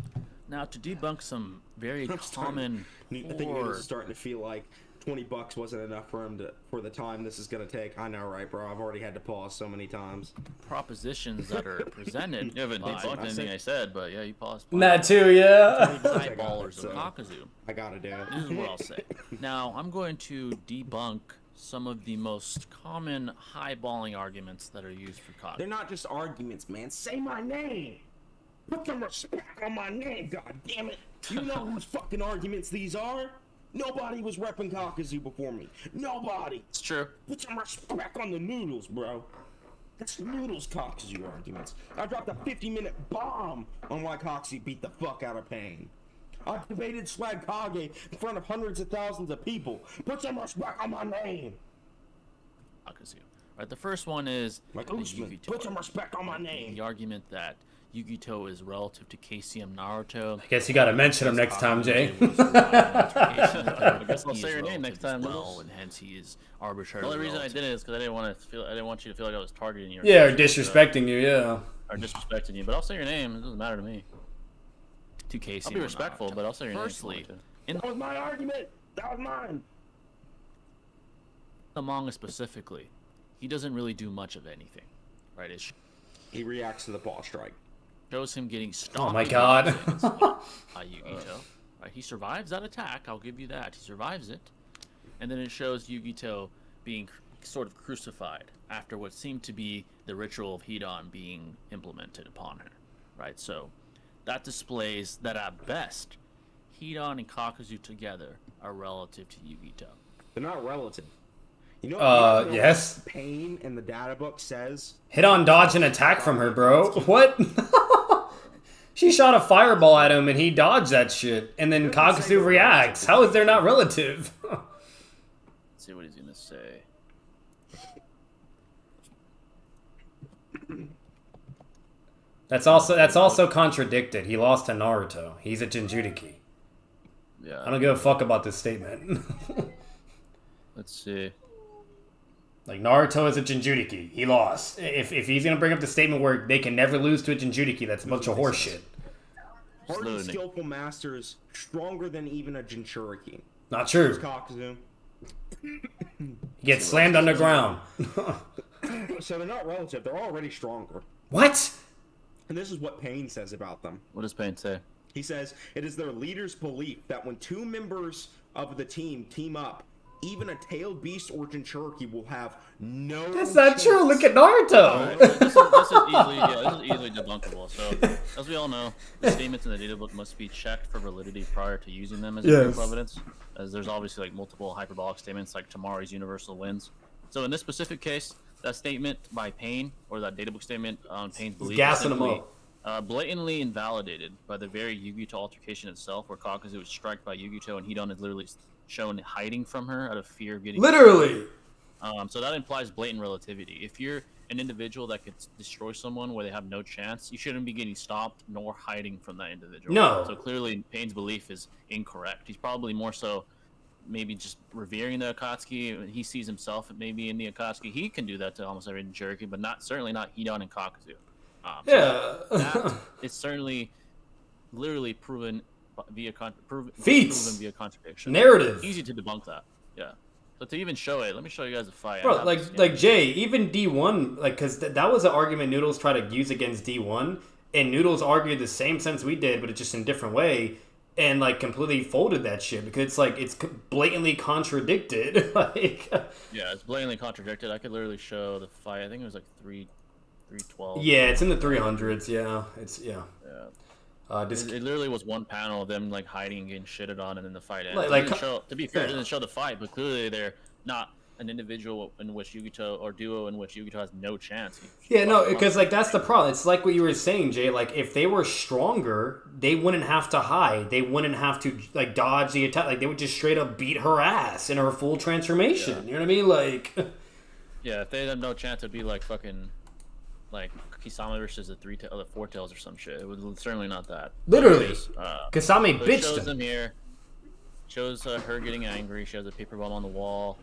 [SPEAKER 1] Now to debunk some very common.
[SPEAKER 2] I think it's starting to feel like $20 wasn't enough for him for the time this is gonna take. I know, right, bro? I've already had to pause so many times.
[SPEAKER 1] Propositions that are presented. You haven't debunked anything I said, but yeah, you paused.
[SPEAKER 3] That too, yeah.
[SPEAKER 1] Highballers of Kakazu.
[SPEAKER 2] I gotta do it.
[SPEAKER 1] This is what I'll say. Now I'm going to debunk some of the most common highballing arguments that are used for Kakazu.
[SPEAKER 2] They're not just arguments, man. Say my name. Put some respect on my name, god damn it. You know whose fucking arguments these are? Nobody was repping Kakazu before me. Nobody.
[SPEAKER 1] It's true.
[SPEAKER 2] Put some respect on the Noodles, bro. That's Noodles Kakazu arguments. I dropped a 50-minute bomb on why Kakazu beat the fuck out of Pain. I debated Swag Kage in front of hundreds of thousands of people. Put some respect on my name.
[SPEAKER 1] Kakazu. Right, the first one is
[SPEAKER 2] like Usman. Put some respect on my name.
[SPEAKER 1] The argument that Yugito is relative to KCM Naruto.
[SPEAKER 3] I guess you gotta mention him next time, Jay.
[SPEAKER 1] I guess I'll say your name next time. Well, and hence he is arbitrary. The only reason I did it is because I didn't want you to feel like I was targeting you.
[SPEAKER 3] Yeah, or disrespecting you. Yeah.
[SPEAKER 1] Or disrespecting you, but I'll say your name. It doesn't matter to me. To KCM, I'll be respectful, but I'll say your name. Firstly,
[SPEAKER 2] that was my argument. That was mine.
[SPEAKER 1] The manga specifically, he doesn't really do much of anything, right?
[SPEAKER 2] He reacts to the ball strike.
[SPEAKER 1] Shows him getting stomped.
[SPEAKER 3] Oh my god.
[SPEAKER 1] Yugito. Right, he survives that attack. I'll give you that. He survives it, and then it shows Yugito being sort of crucified after what seemed to be the ritual of Hidan being implemented upon her. Right. So that displays that at best, Hidan and Kakazu together are relative to Yugito.
[SPEAKER 2] They're not relative. You know
[SPEAKER 3] yes.
[SPEAKER 2] Pain in the data book says
[SPEAKER 3] hit on dodge and attack from her, bro. What? She shot a fireball at him and he dodged that shit. And then Kakazu reacts. How is there not relative?
[SPEAKER 1] Let's see what he's gonna say.
[SPEAKER 3] That's also contradicted. He lost to Naruto. He's a Jinchuriki.
[SPEAKER 1] Yeah.
[SPEAKER 3] I don't give a fuck about this statement.
[SPEAKER 1] Let's see.
[SPEAKER 3] Like, Naruto is a Jinchuriki. He lost. If he's going to bring up the statement where they can never lose to a Jinchuriki, that's a bunch of horseshit.
[SPEAKER 2] Hardly skillful masters stronger than even a Jinchuriki.
[SPEAKER 3] Not true.
[SPEAKER 2] Kakuzu.
[SPEAKER 3] He gets slammed underground.
[SPEAKER 2] So they're not relative. They're already stronger.
[SPEAKER 3] What?
[SPEAKER 2] And this is what Pain says about them.
[SPEAKER 1] What does Pain say?
[SPEAKER 2] He says, it is their leader's belief that when two members of the team up, even a tailed beast or Jinchuriki will have no
[SPEAKER 3] That's not true. Look at Naruto.
[SPEAKER 1] This is easily debunkable. So, as we all know, the statements in the data book must be checked for validity prior to using them as proof evidence, as there's obviously like multiple hyperbolic statements like tomorrow's universal wins. So in this specific case, that statement by Pain, or that data book statement on Pain's belief,
[SPEAKER 3] gassing them up.
[SPEAKER 1] Blatantly invalidated by the very Yugito altercation itself, where Kakazu was struck by Yugito and Hidan is literally shown hiding from her out of fear of getting
[SPEAKER 3] literally.
[SPEAKER 1] So that implies blatant relativity. If you're an individual that could destroy someone where they have no chance, you shouldn't be getting stopped nor hiding from that individual.
[SPEAKER 3] No.
[SPEAKER 1] So clearly, Pain's belief is incorrect. He's probably more so maybe just revering the Akatsuki. He sees himself maybe in the Akatsuki. He can do that to almost every Jinchuriki, but certainly not Hidan and Kakazu. That is certainly literally proven via
[SPEAKER 3] feats,
[SPEAKER 1] proven via contradiction.
[SPEAKER 3] Narrative.
[SPEAKER 1] Easy to debunk that. Yeah. So to even show it, let me show you guys a fight.
[SPEAKER 3] Bro, like Jay, even D1, like, because that was an argument Noodles tried to use against D1, and Noodles argued the same sense we did, but it's just in a different way, and like completely folded that shit because it's like it's blatantly contradicted. Like,
[SPEAKER 1] yeah, it's blatantly contradicted. I could literally show the fight. I think it was like 312.
[SPEAKER 3] Yeah, it's in the 300s. Yeah,
[SPEAKER 1] Yeah. It literally was one panel of them like hiding and getting shitted on, and then the fight ends. To be fair, it doesn't show the fight, but clearly they're not an individual in which Yugito or duo in which Yugito has no chance.
[SPEAKER 3] Yeah, no, because like that's the problem. It's like what you were saying, Jay. Like if they were stronger, they wouldn't have to hide. They wouldn't have to like dodge the attack. Like they would just straight up beat her ass in her full transformation. Yeah. You know what I mean? Like,
[SPEAKER 1] yeah, if they had no chance, it'd be like fucking like Kisame versus the four tails or some shit. It was certainly not that.
[SPEAKER 3] Literally, Kisame bitched
[SPEAKER 1] shows
[SPEAKER 3] him.
[SPEAKER 1] Them here. Shows her getting angry. She has a paper bomb on the wall.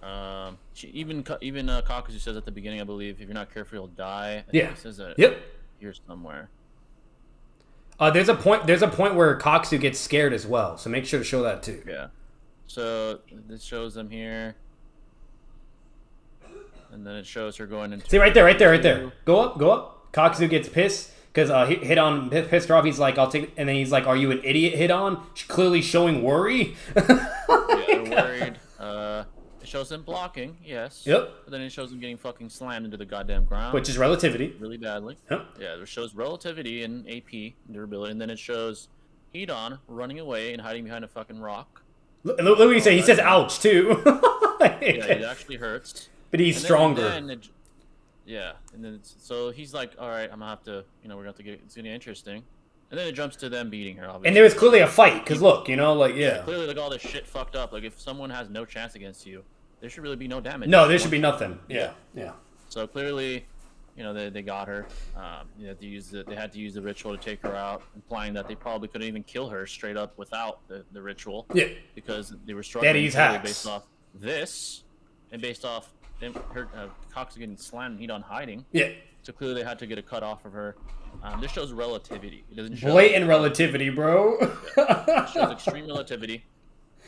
[SPEAKER 1] Even Kakazu says at the beginning, I believe, if you're not careful, you'll die. I think he says that here somewhere.
[SPEAKER 3] There's a point where Kakazu gets scared as well, so make sure to show that too.
[SPEAKER 1] Yeah. So this shows them here. And then it shows her going into...
[SPEAKER 3] See, right there. Go up. Kakazu gets pissed because Hidan pissed her off. He's like, I'll take... And then he's like, are you an idiot, Hidan? She's clearly showing worry.
[SPEAKER 1] Yeah, they're worried. It shows them blocking, yes.
[SPEAKER 3] Yep.
[SPEAKER 1] But then it shows them getting fucking slammed into the goddamn ground.
[SPEAKER 3] Which is relativity.
[SPEAKER 1] Really badly.
[SPEAKER 3] Yep.
[SPEAKER 1] Yeah, it shows relativity and AP, durability. And then it shows Hidan running away and hiding behind a fucking rock.
[SPEAKER 3] Look what he says. He says ouch, too.
[SPEAKER 1] Yeah, it actually hurts.
[SPEAKER 3] But he's stronger.
[SPEAKER 1] And then so he's like, all right, I'm gonna have to, we're gonna have to get, it's gonna be interesting. And then it jumps to them beating her, obviously.
[SPEAKER 3] And there was clearly a fight, because look,
[SPEAKER 1] clearly, like, all this shit fucked up. Like, if someone has no chance against you, there should really be no damage.
[SPEAKER 3] No, there should be nothing. Yeah.
[SPEAKER 1] So clearly, you know, they got her. They had to use the ritual to take her out, implying that they probably couldn't even kill her straight up without the ritual.
[SPEAKER 3] Yeah.
[SPEAKER 1] Because they were struggling based off this and based off her Cox getting slammed and heat on hiding.
[SPEAKER 3] Yeah.
[SPEAKER 1] So clearly they had to get a cut off of her. This shows relativity. It doesn't show
[SPEAKER 3] blatant relativity, bro.
[SPEAKER 1] It shows extreme relativity,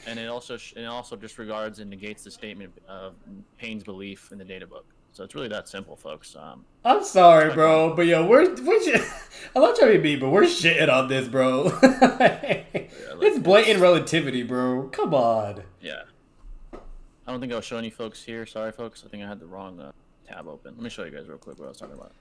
[SPEAKER 1] and it also disregards and negates the statement of Pain's belief in the data book. So it's really that simple, folks.
[SPEAKER 3] I'm sorry, bro, but yo, I'm not trying to be mean, but we're shitting on this, bro. It's blatant relativity, bro. Come on.
[SPEAKER 1] Yeah. I don't think I was showing you folks here. Sorry, folks. I think I had the wrong tab open. Let me show you guys real quick what I was talking about.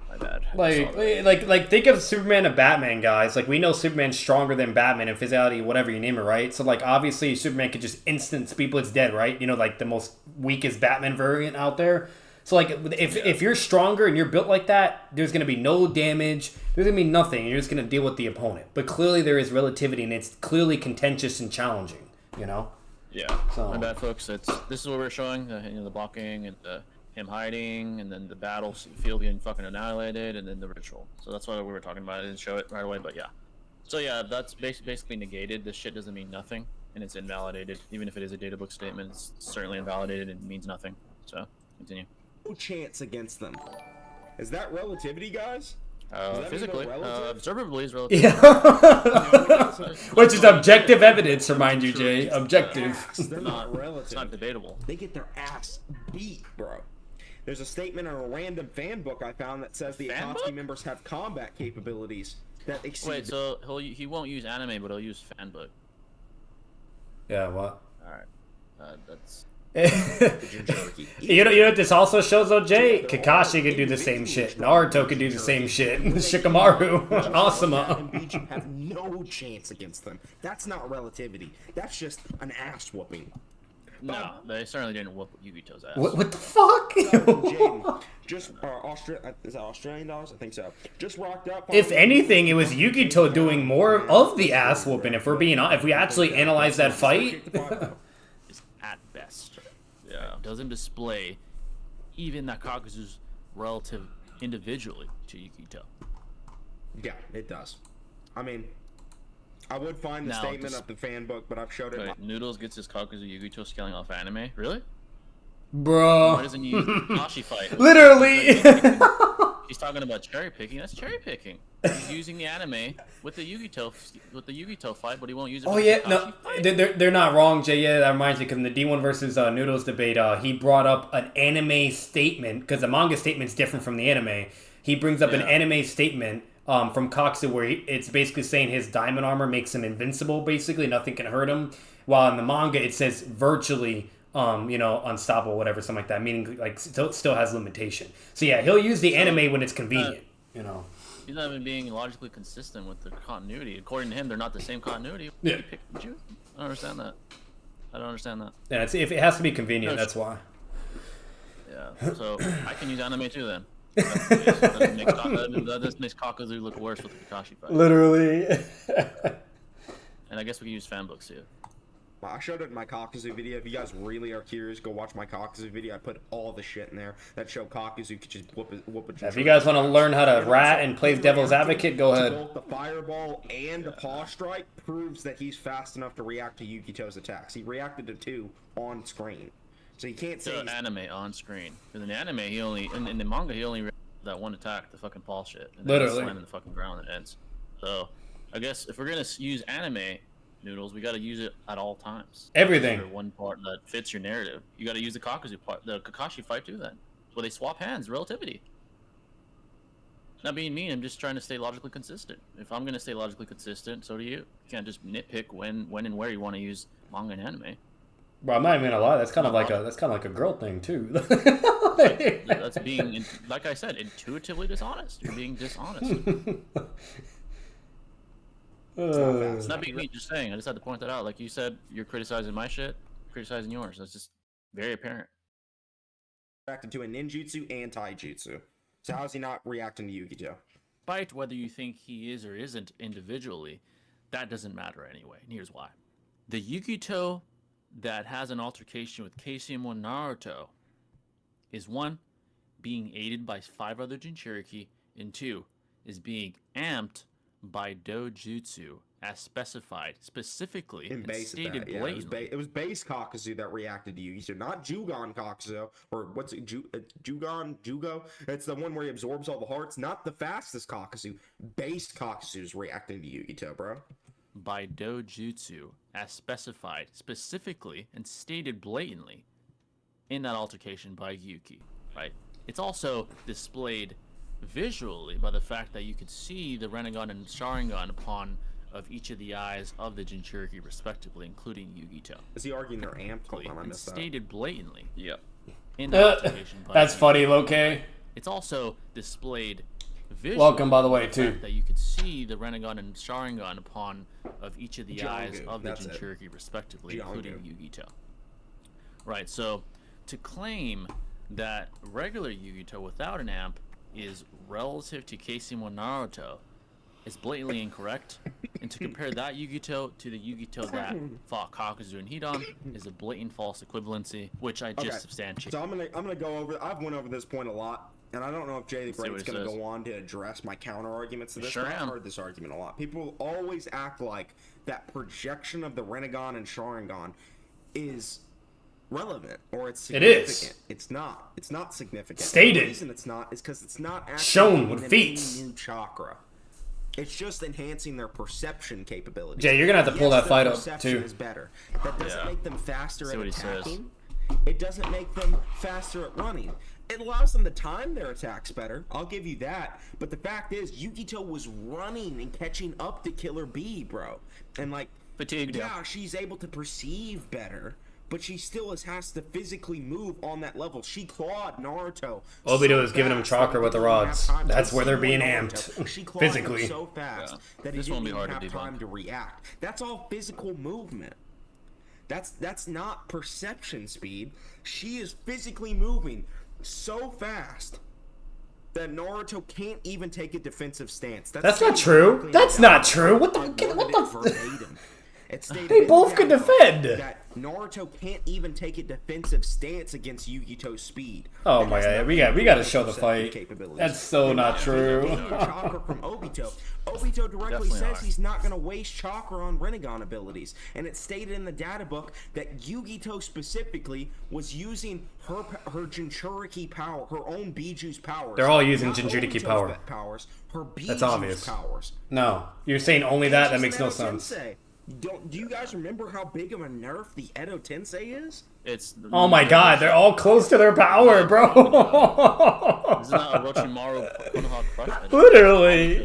[SPEAKER 1] My bad.
[SPEAKER 3] Like think of Superman and Batman, guys. Like, we know Superman's stronger than Batman in physicality, whatever you name it, right? So, like, obviously Superman could just instant people it's dead, right? You know, like the most weakest Batman variant out there. So, like, if you're stronger and you're built like that, there's gonna be no damage. There's gonna be nothing. You're just gonna deal with the opponent. But clearly there is relativity, and it's clearly contentious and challenging. You know.
[SPEAKER 1] Yeah. So my bad, folks. This is what we're showing. The blocking and him hiding, and then the battlefield getting fucking annihilated, and then the ritual. So that's what we were talking about. I didn't show it right away, but yeah. So yeah, that's basically negated. This shit doesn't mean nothing, and it's invalidated. Even if it is a data book statement, it's certainly invalidated and means nothing. So continue.
[SPEAKER 2] No chance against them. Is that relativity, guys?
[SPEAKER 1] Physically, observably is relative.
[SPEAKER 3] Yeah. Which is objective evidence, remind you, Jay. Objective.
[SPEAKER 2] They're not relative.
[SPEAKER 1] It's not debatable.
[SPEAKER 2] They get their ass beat, bro. There's a statement in a random fan book I found that says the Akatsuki members have combat capabilities that exceed.
[SPEAKER 1] Wait, so he won't use anime, but he'll use fan book.
[SPEAKER 3] Yeah, what?
[SPEAKER 1] All right, that's.
[SPEAKER 3] You know what this also shows, though, Jay? Kakashi could do the same shit. Naruto could do the same shit. Shikamaru, Asuma.
[SPEAKER 2] And Bichu have no chance against them. That's not relativity. That's just an ass whooping.
[SPEAKER 1] No, they certainly didn't whoop Yugito's ass.
[SPEAKER 3] What the fuck?
[SPEAKER 2] Jaden, just is that Australian dollars? I think so. Just rocked up.
[SPEAKER 3] If anything, it was Yugito doing more of the ass whooping. If we actually analyze that fight.
[SPEAKER 1] Is at best. Yeah, doesn't display even Kakuzu's relative individually to Yugito.
[SPEAKER 2] Yeah, it does. I mean, I would find the statement of the fan book, but I've showed it.
[SPEAKER 1] Wait, Noodles gets his Kakuzu Yugito scaling off anime? Really?
[SPEAKER 3] Bro.
[SPEAKER 1] Why doesn't he use Kakashi fight?
[SPEAKER 3] Literally.
[SPEAKER 1] He's talking about cherry picking. That's cherry picking. He's using the anime with the Yugito fight, but he won't use it.
[SPEAKER 3] Oh yeah, no, they're not wrong, Jay. Yeah, that reminds me, because in the D1 versus Noodles debate, he brought up an anime statement, because the manga statement's different from the anime. He brings up an anime statement from Kakazu where it's basically saying his diamond armor makes him invincible. Basically, nothing can hurt him. While in the manga, it says virtually. Unstoppable, whatever, something like that. Meaning, like, still has limitation. So yeah, he'll use the anime when it's convenient.
[SPEAKER 1] He's not even being logically consistent with the continuity. According to him, they're not the same continuity.
[SPEAKER 3] Yeah.
[SPEAKER 1] I don't understand that.
[SPEAKER 3] Yeah, if it has to be convenient, that's why.
[SPEAKER 1] Yeah. So I can use anime too then. That just makes Kakazu look worse with the Kakashi fight.
[SPEAKER 3] Literally.
[SPEAKER 1] And I guess we can use fan books too.
[SPEAKER 2] I showed it in my Kakazu video. If you guys really are curious, go watch my Kakazu video. I put all the shit in there that show Kakazu could just whoop a.
[SPEAKER 3] If you guys want to learn how to rat and play devil's advocate, go ahead.
[SPEAKER 2] Both the fireball and the paw strike proves that he's fast enough to react to Yugito's attacks. He reacted to 2 on screen, so you can't say
[SPEAKER 1] anime on screen. Because in the anime, he only in the manga he only reacted to that one attack, the fucking paw shit, and then
[SPEAKER 3] literally
[SPEAKER 1] slam in the fucking ground and it ends. So I guess if we're gonna use anime. Noodles, we got to use it at all times.
[SPEAKER 3] Everything.
[SPEAKER 1] One part that fits your narrative. You got to use the Kakuzu part, the Kakashi fight too. Then, well, they swap hands. Relativity. Not being mean. I'm just trying to stay logically consistent. If I'm gonna stay logically consistent, so do you. You can't just nitpick when and where you want to use manga and anime.
[SPEAKER 3] Bro, I'm not even gonna lie. That's kind of like a girl thing too.
[SPEAKER 1] That's being, like I said, intuitively dishonest. You're being dishonest. It's not being me, just saying. I just had to point that out. Like you said, you're criticizing my shit, criticizing yours. That's just very apparent.
[SPEAKER 2] Reacted to a ninjutsu and taijutsu. So how is he not reacting to Yugito?
[SPEAKER 1] Despite whether you think he is or isn't individually, that doesn't matter anyway. And here's why. The Yugito that has an altercation with KCM Naruto is one, being aided by 5 other Jinchuriki, and 2 is being amped by dojutsu as specified specifically and stated blatantly.
[SPEAKER 2] It was base Kakazu that reacted to Yugito, not Jugon Kakazu, or what's it, Jugo? It's the one where he absorbs all the hearts, not the fastest Kakazu. Base Kakazu's reacting to Yugito, bro.
[SPEAKER 1] By dojutsu as specified specifically and stated blatantly in that altercation by Yuki, right? It's also displayed visually by the fact that you could see the Rinnegan and Sharingan upon of each of the eyes of the Jinchuriki respectively, including Yugito.
[SPEAKER 2] Is he arguing they're amped? Hold on, I missed that.
[SPEAKER 1] Stated blatantly.
[SPEAKER 4] Yep.
[SPEAKER 1] In that altercation by
[SPEAKER 3] That's
[SPEAKER 1] Yuki.
[SPEAKER 3] funny, Loke.
[SPEAKER 1] It's also displayed visually.
[SPEAKER 3] Welcome, by the way, too.
[SPEAKER 1] That you could see the Rinnegan and Sharingan upon of each of the eyes of the Jinchuriki respectively, including Yugito. Right, so to claim that regular Yugito without an amp is relative to KCM Naruto is blatantly incorrect, and to compare that Yugito to the Yugito that fought Kakuzu and Hidan is a blatant false equivalency, which I just substantiate.
[SPEAKER 2] So I'm gonna go over. I've went over this point a lot, and I don't know if JTHEGREAT's gonna go on to address my counter arguments to this.
[SPEAKER 1] Sure,
[SPEAKER 2] I've heard this argument a lot. People always act like that projection of the Rinnegan and Sharingan is relevant, or it's significant.
[SPEAKER 3] It is.
[SPEAKER 2] It's not. It's not significant.
[SPEAKER 3] Stated.
[SPEAKER 2] The reason it's not is because it's not actually
[SPEAKER 3] shown with feats.
[SPEAKER 2] New chakra. It's just enhancing their perception capabilities.
[SPEAKER 3] Jay, you're gonna have to pull that fight up
[SPEAKER 2] perception
[SPEAKER 3] too.
[SPEAKER 2] Is better. That doesn't make them faster at attacking. It doesn't make them faster at running. It allows them to time their attacks better. I'll give you that. But the fact is, Yugito was running and catching up to Killer Bee, bro. And like,
[SPEAKER 1] fatigued.
[SPEAKER 2] Yeah, she's able to perceive better, but she still has to physically move on that level. She clawed Naruto.
[SPEAKER 3] Obito is giving him chakra with the rods. That's where they're being amped.
[SPEAKER 2] She clawed
[SPEAKER 3] physically.
[SPEAKER 2] him so fast that he didn't even have time to react. That's all physical movement. That's not perception speed. She is physically moving so fast that Naruto can't even take a defensive stance.
[SPEAKER 3] That's not true. That's not true. What the? They both could defend.
[SPEAKER 2] That Naruto can't even take a defensive stance against Yugito's speed.
[SPEAKER 3] Oh my god, we got to show the fight. That's so not true.
[SPEAKER 2] Chakra from Obito. Obito directly says he's not going to waste chakra on Rinnegan abilities, and it's stated in the data book that Yugito specifically was using her Jinchuriki power, her own Biju's powers.
[SPEAKER 3] They're all using Jinchuriki power.
[SPEAKER 2] Powers, her Biju's
[SPEAKER 3] That's obvious.
[SPEAKER 2] Powers.
[SPEAKER 3] No, you're saying only that. That makes no sense.
[SPEAKER 2] Do you guys remember how big of a nerf the Edo Tensei is?
[SPEAKER 3] Oh my god, they're all close to their power, bro.
[SPEAKER 1] Isn't that a Orochimaru Konoha Crush?
[SPEAKER 3] Literally.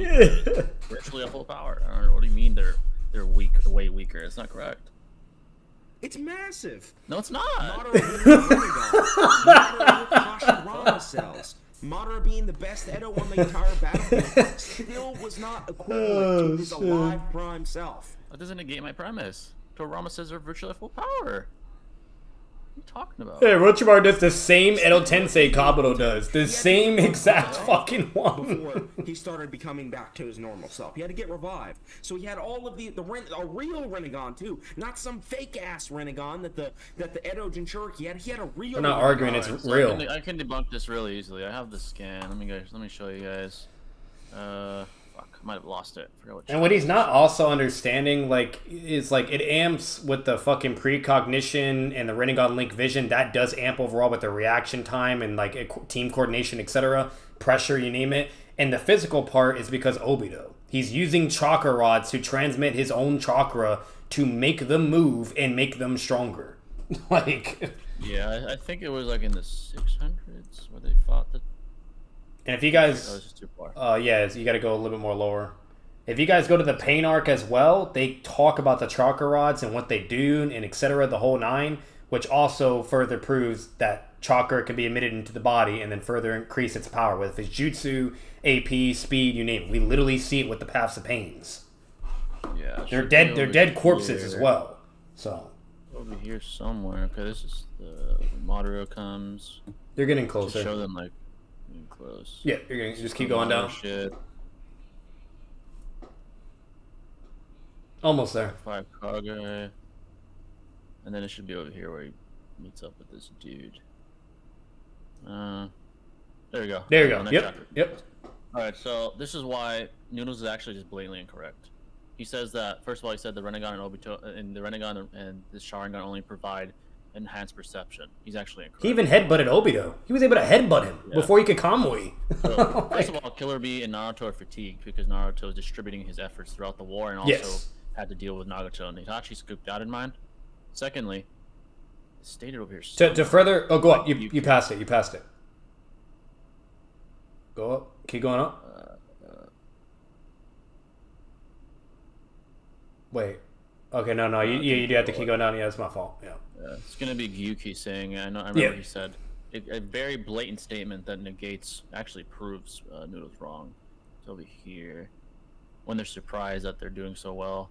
[SPEAKER 1] Virtually at full power. I don't know, what do you mean they're weak, way weaker? It's not correct.
[SPEAKER 2] It's massive.
[SPEAKER 1] No, it's not.
[SPEAKER 2] Madara cells. Madara being the best Edo on the entire battlefield still was not equivalent to his alive prime self.
[SPEAKER 1] That doesn't negate my premise. Toriyama says they're virtually at full power. What are you talking about?
[SPEAKER 3] Hey, Orochimaru does the same Edo Tensei Kabuto does. The same exact fucking one.
[SPEAKER 2] Before he started becoming back to his normal self. He had to get revived. So he had all of a real Rinnegan too. Not some fake ass Rinnegan that the Edo Jinchuriki had. He had a real
[SPEAKER 3] We're not arguing, it's real.
[SPEAKER 1] I can debunk this really easily. I have the scan. Let me show you guys. Fuck, I might have lost it.
[SPEAKER 3] And what he's not also understanding, is it amps with the fucking precognition and the Rinnegan Link Vision. That does amp overall with the reaction time and team coordination, etc. Pressure, you name it. And the physical part is because Obito. He's using chakra rods to transmit his own chakra to make them move and make them stronger.
[SPEAKER 1] Yeah, I think it was in the 600s where they fought the.
[SPEAKER 3] And if you guys,
[SPEAKER 1] that was just too far.
[SPEAKER 3] Yeah, you got to go a little bit more lower. If you guys go to the Pain arc as well, they talk about the chakra rods and what they do and etc. The whole nine, which also further proves that chakra can be emitted into the body and then further increase its power with its jutsu, AP, speed, you name it. We literally see it with the Paths of Pains.
[SPEAKER 1] Yeah,
[SPEAKER 3] they're dead. They're dead corpses as well. So
[SPEAKER 1] over here somewhere. Okay, this is the Madara comes.
[SPEAKER 3] You're getting closer.
[SPEAKER 1] Show them close.
[SPEAKER 3] Yeah, you're gonna just keep going down.
[SPEAKER 1] Shit.
[SPEAKER 3] Almost there.
[SPEAKER 1] 5 Kage. And then it should be over here where he meets up with this dude. There you go.
[SPEAKER 3] There you go. Yep.
[SPEAKER 1] All right, so this is why Noodles is actually just blatantly incorrect. He says that, first of all, he said the Renegon and Obito and the Renegon and the Sharingan only provide enhanced perception. He's actually incorrect.
[SPEAKER 3] He even headbutted Obito. He was able to headbutt him before he could Kamui.
[SPEAKER 1] So, first of all, Killer Bee and Naruto are fatigued because Naruto is distributing his efforts throughout the war and also had to deal with Nagato and Itachi scooped out in mind. Secondly, it's stated over here.
[SPEAKER 3] To further, go up. You passed it. You passed it. Go up. Keep going up. Wait. Okay, no. You do have to keep going down. Yeah, it's my fault. Yeah.
[SPEAKER 1] It's gonna be Gyuki saying. I remember he said a very blatant statement that negates, actually proves Noodles wrong. It's over here when they're surprised that they're doing so well.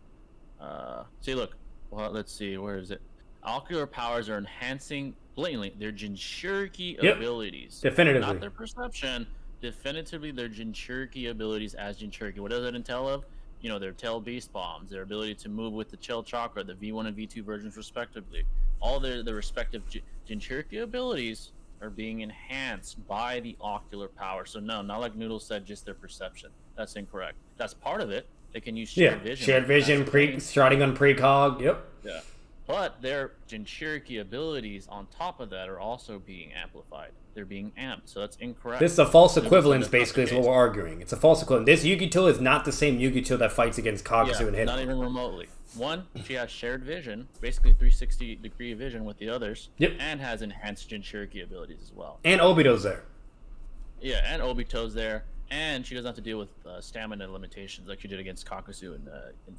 [SPEAKER 1] See, look. Well, let's see. Where is it? Ocular powers are enhancing blatantly their Jinchuriki abilities.
[SPEAKER 3] Definitively.
[SPEAKER 1] Not their perception. Definitively their Jinchuriki abilities as Jinchuriki. What does that entail of? You know, their tail beast bombs, their ability to move with the Chill Chakra, the V1 and V2 versions respectively. All their respective Jinchuriki abilities are being enhanced by the ocular power. So no, not like Noodles said, just their perception. That's incorrect. That's part of it. They can use shared vision.
[SPEAKER 3] Shared vision, starting on precog. Yep.
[SPEAKER 1] Yeah. But their Jinchuriki abilities on top of that are also being amplified. They're being amped, so that's incorrect.
[SPEAKER 3] This is a false equivalence, basically, is what we're arguing. It's a false equivalence. This Yugito is not the same Yugito that fights against Kakuzu and Hito.
[SPEAKER 1] Not even remotely. One, she has shared vision, basically 360-degree vision with the others, and has enhanced Jinchuriki abilities as well.
[SPEAKER 3] And Obito's there.
[SPEAKER 1] Yeah, and Obito's there. And she doesn't have to deal with stamina limitations like she did against Kakazu and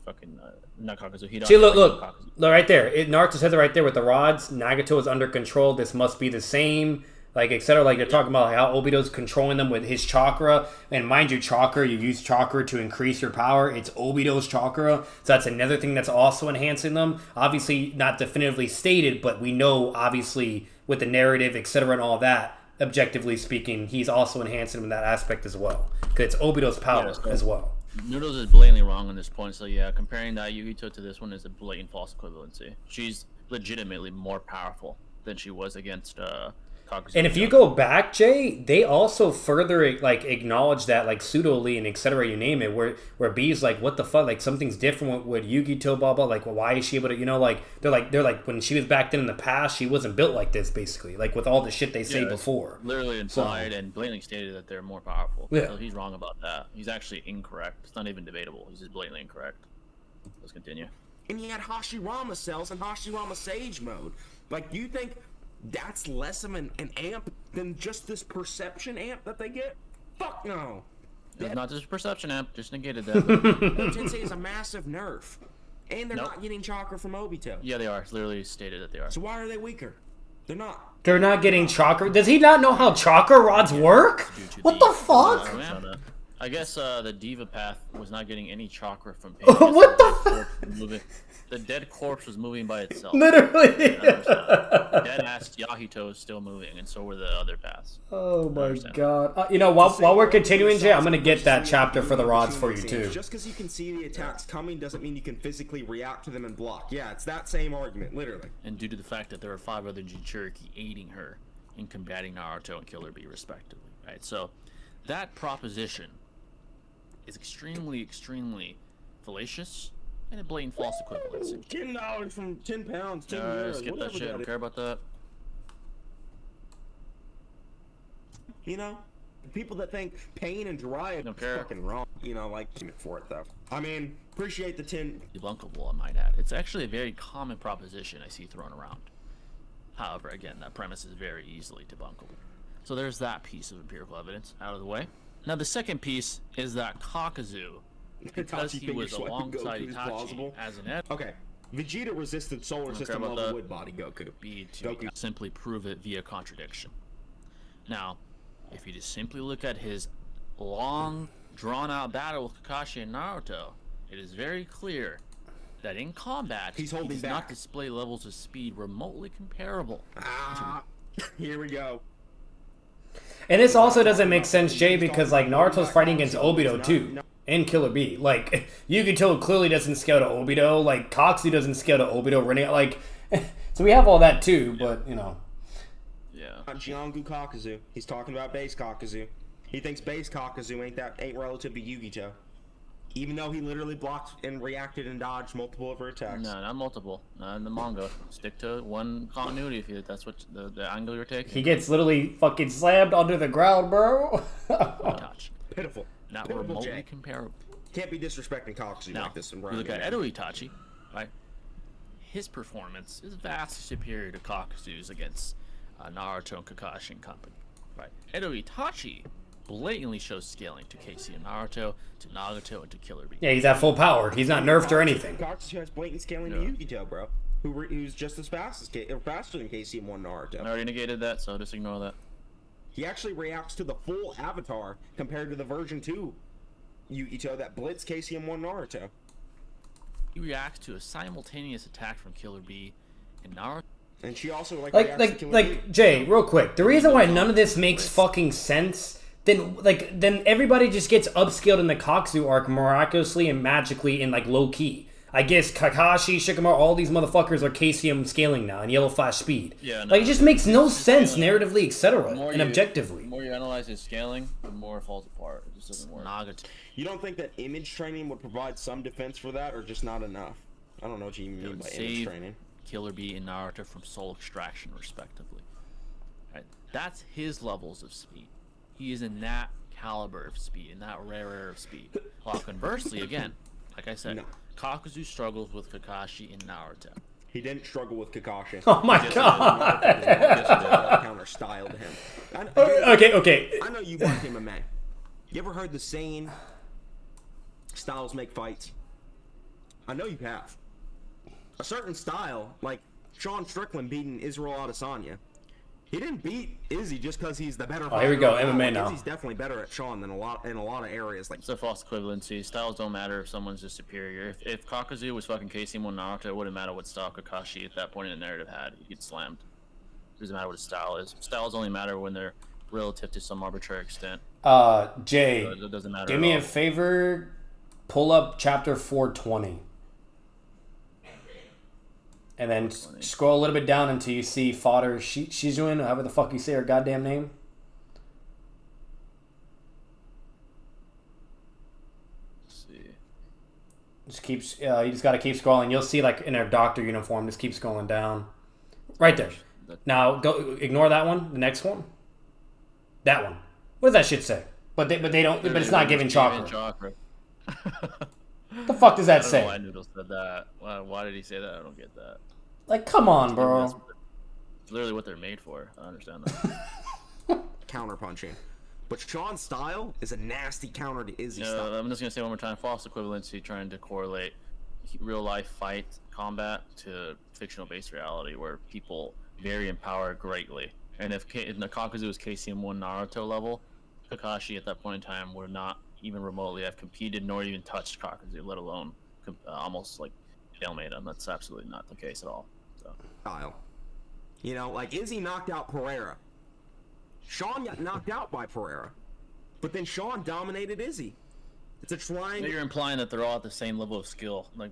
[SPEAKER 1] fucking not Kakazu.
[SPEAKER 3] See, look right there. Naruto says it right there with the rods. Nagato is under control. This must be the same, like etc. Like they're talking about how Obito's controlling them with his chakra. And mind you, chakra, you use chakra to increase your power. It's Obito's chakra, so that's another thing that's also enhancing them. Obviously, not definitively stated, but we know obviously with the narrative, etc. and all that. Objectively speaking, he's also enhancing him in that aspect as well. Because it's Obito's power as well.
[SPEAKER 1] Noodles is blatantly wrong on this point, so yeah, comparing that Yugito to this one is a blatant false equivalency. She's legitimately more powerful than she was against Kakuzu.
[SPEAKER 3] And if you go back, Jay, they also further like acknowledge that, like pseudo-Lee and etc. you name it, where B's like, what the fuck, like something's different with Yugito, blah blah, like well, why is she able to, you know, like they're like when she was back then in the past, she wasn't built like this, basically, like with all the shit they say before.
[SPEAKER 1] Literally implied and blatantly stated that they're more powerful. Yeah. So he's wrong about that. He's actually incorrect. It's not even debatable. He's just blatantly incorrect. Let's continue.
[SPEAKER 2] And he had Hashirama cells and Hashirama Sage mode. Like, do you think that's less of an amp than just this perception amp that they get? Fuck no.
[SPEAKER 1] It's not just perception amp, just negated that.
[SPEAKER 2] Tensei is a massive nerf. And they're not getting chakra from Obito.
[SPEAKER 1] Yeah, they are. It's literally stated that they are.
[SPEAKER 2] So why are they weaker? They're not.
[SPEAKER 3] They're not getting chakra? Does he not know how chakra rods work? What the fuck?
[SPEAKER 1] I guess the Diva Path was not getting any chakra from Pain.
[SPEAKER 3] What the fuck?
[SPEAKER 1] The dead corpse was moving by itself.
[SPEAKER 3] Literally.
[SPEAKER 1] Dead-ass Yahito is still moving, and so were the other paths.
[SPEAKER 3] Oh my god. You know, while we're continuing, Jay, I'm going to get that chapter for the rods for you, too.
[SPEAKER 2] Just because you can see the attacks coming doesn't mean you can physically react to them and block. Yeah, it's that same argument, literally.
[SPEAKER 1] And due to the fact that there are 5 other Jinchuriki aiding her in combating Naruto and Killer Bee, respectively. Right? So, that proposition is extremely, extremely fallacious. And a blatant false equivalency.
[SPEAKER 2] $10 from 10 pounds, 10 euros.
[SPEAKER 1] Skip that shit. I don't care about that.
[SPEAKER 2] You know, people that think Pain and Jiraiya are fucking wrong. You know, like for it though. I mean, appreciate the 10.
[SPEAKER 1] Debunkable, I might add. It's actually a very common proposition I see thrown around. However, again, that premise is very easily debunkable. So there's that piece of empirical evidence out of the way. Now the second piece is that Kakazu, because he was alongside Itachi as an
[SPEAKER 2] okay, Vegeta resisted solar system level wood body Goku.
[SPEAKER 1] Goku simply prove it via contradiction. Now, if you just simply look at his long, drawn-out battle with Kakashi and Naruto, it is very clear that in combat, he does not display levels of speed remotely comparable.
[SPEAKER 2] Here we go.
[SPEAKER 3] And this also doesn't make sense, Jay, because like Naruto's fighting against Obito too. And Killer Bee. Like, Yugito clearly doesn't scale to Obito. Like, Kakuzu doesn't scale to Obito. Like, so we have all that too, but, you know.
[SPEAKER 1] Yeah, Yeah.
[SPEAKER 2] Not Jiangu Kakazu. He's talking about base Kakazu. He thinks base Kakazu ain't relative to Yugito. Even though he literally blocked and reacted and dodged multiple of her attacks.
[SPEAKER 1] No, not multiple. Not in the manga. Stick to one continuity if that's what the angle you're taking.
[SPEAKER 3] He gets literally fucking slammed under the ground, bro.
[SPEAKER 2] Pitiful.
[SPEAKER 1] Not
[SPEAKER 2] Pitiful,
[SPEAKER 1] remotely
[SPEAKER 2] Jay.
[SPEAKER 1] comparable.
[SPEAKER 2] Can't be disrespecting Kakazu
[SPEAKER 1] Now,
[SPEAKER 2] like this.
[SPEAKER 1] you look at Edo Itachi, right? His performance is vastly superior to Kakazu's against Naruto and Kakashi and company, right? Edo Itachi blatantly shows scaling to KCM Naruto, to Nagato, and to Killer Bee.
[SPEAKER 3] Yeah, he's at full power. He's not nerfed or anything.
[SPEAKER 2] Kakazu has blatant scaling to Yugito, bro. Who's just as fast as faster than KCM1 Naruto.
[SPEAKER 1] I already negated that, so just ignore that.
[SPEAKER 2] He actually reacts to the full avatar compared to the version 2 Yugito that blitz KCM1 Naruto.
[SPEAKER 1] He reacts to a simultaneous attack from Killer Bee and Naruto.
[SPEAKER 2] And she also reacts to Killer Bee.
[SPEAKER 3] Jay, real quick. The reason why none of this makes fucking sense, then everybody just gets upscaled in the Kakuzu arc miraculously and magically in like low key. I guess Kakashi, Shikamaru, all these motherfuckers are KCM scaling now and Yellow Flash speed.
[SPEAKER 1] Yeah, no,
[SPEAKER 3] like it just makes no sense
[SPEAKER 1] scaling.
[SPEAKER 3] narratively, etc. and objectively.
[SPEAKER 1] The more you analyze his scaling, the more it falls apart. It just doesn't work. Nagato.
[SPEAKER 2] You don't think that image training would provide some defense for that, or just not enough? I don't know what you mean by image training.
[SPEAKER 1] Killer Bee and Naruto from soul extraction, respectively. Right? That's his levels of speed. He is in that caliber of speed, in that rare of speed. While conversely, again, like I said, Kakuzu struggles with Kakashi and Naruto.
[SPEAKER 2] He didn't struggle with Kakashi.
[SPEAKER 3] Oh my god!
[SPEAKER 2] Counter styled him.
[SPEAKER 3] Okay.
[SPEAKER 2] I know you watch MMA. You ever heard the saying, styles make fights? I know you have. A certain style, like Sean Strickland beating Israel Adesanya, he didn't beat Izzy just because he's the better fighter.
[SPEAKER 3] Oh, here we go, MMA now.
[SPEAKER 2] Izzy's definitely better at Sean than in a lot of areas. Like
[SPEAKER 1] it's a false equivalency. Styles don't matter if someone's just superior. If Kakazu was fucking KCM1 Naruto, it wouldn't matter what style Kakashi at that point in the narrative had. He'd get slammed. It doesn't matter what his style is. Styles only matter when they're relative to some arbitrary extent.
[SPEAKER 3] Jay,
[SPEAKER 1] so it doesn't matter
[SPEAKER 3] do me a favor. Pull up chapter 420. And then scroll a little bit down until you see Fodder Shizuin, however the fuck you say her goddamn name.
[SPEAKER 1] Let's see.
[SPEAKER 3] Just keeps. You just gotta keep scrolling. You'll see like in her doctor uniform. Just keep scrolling down. Right there. Now go. Ignore that one. The next one. That one. What does that shit say? But they don't. But it's not giving Chakra. The fuck does that say?
[SPEAKER 1] I don't know why Noodles said that. Why did he say that? I don't get that.
[SPEAKER 3] Like, come on, bro.
[SPEAKER 1] It's literally what they're made for. I understand that.
[SPEAKER 2] Counterpunching. But Sean's style is a nasty counter to Izzy's style.
[SPEAKER 1] I'm just going to say one more time. False equivalency, trying to correlate real-life fight combat to fictional-based reality where people vary in power greatly. And if Kakazu was KCM1 Naruto level, Kakashi at that point in time would not even remotely have competed nor even touched Kakazu, let alone almost like stalemate him. That's absolutely not the case at all. So.
[SPEAKER 2] Style. You know, like Izzy knocked out Pereira. Sean got knocked out by Pereira. But then Sean dominated Izzy. It's a triangle.
[SPEAKER 1] You're implying that they're all at the same level of skill. Like,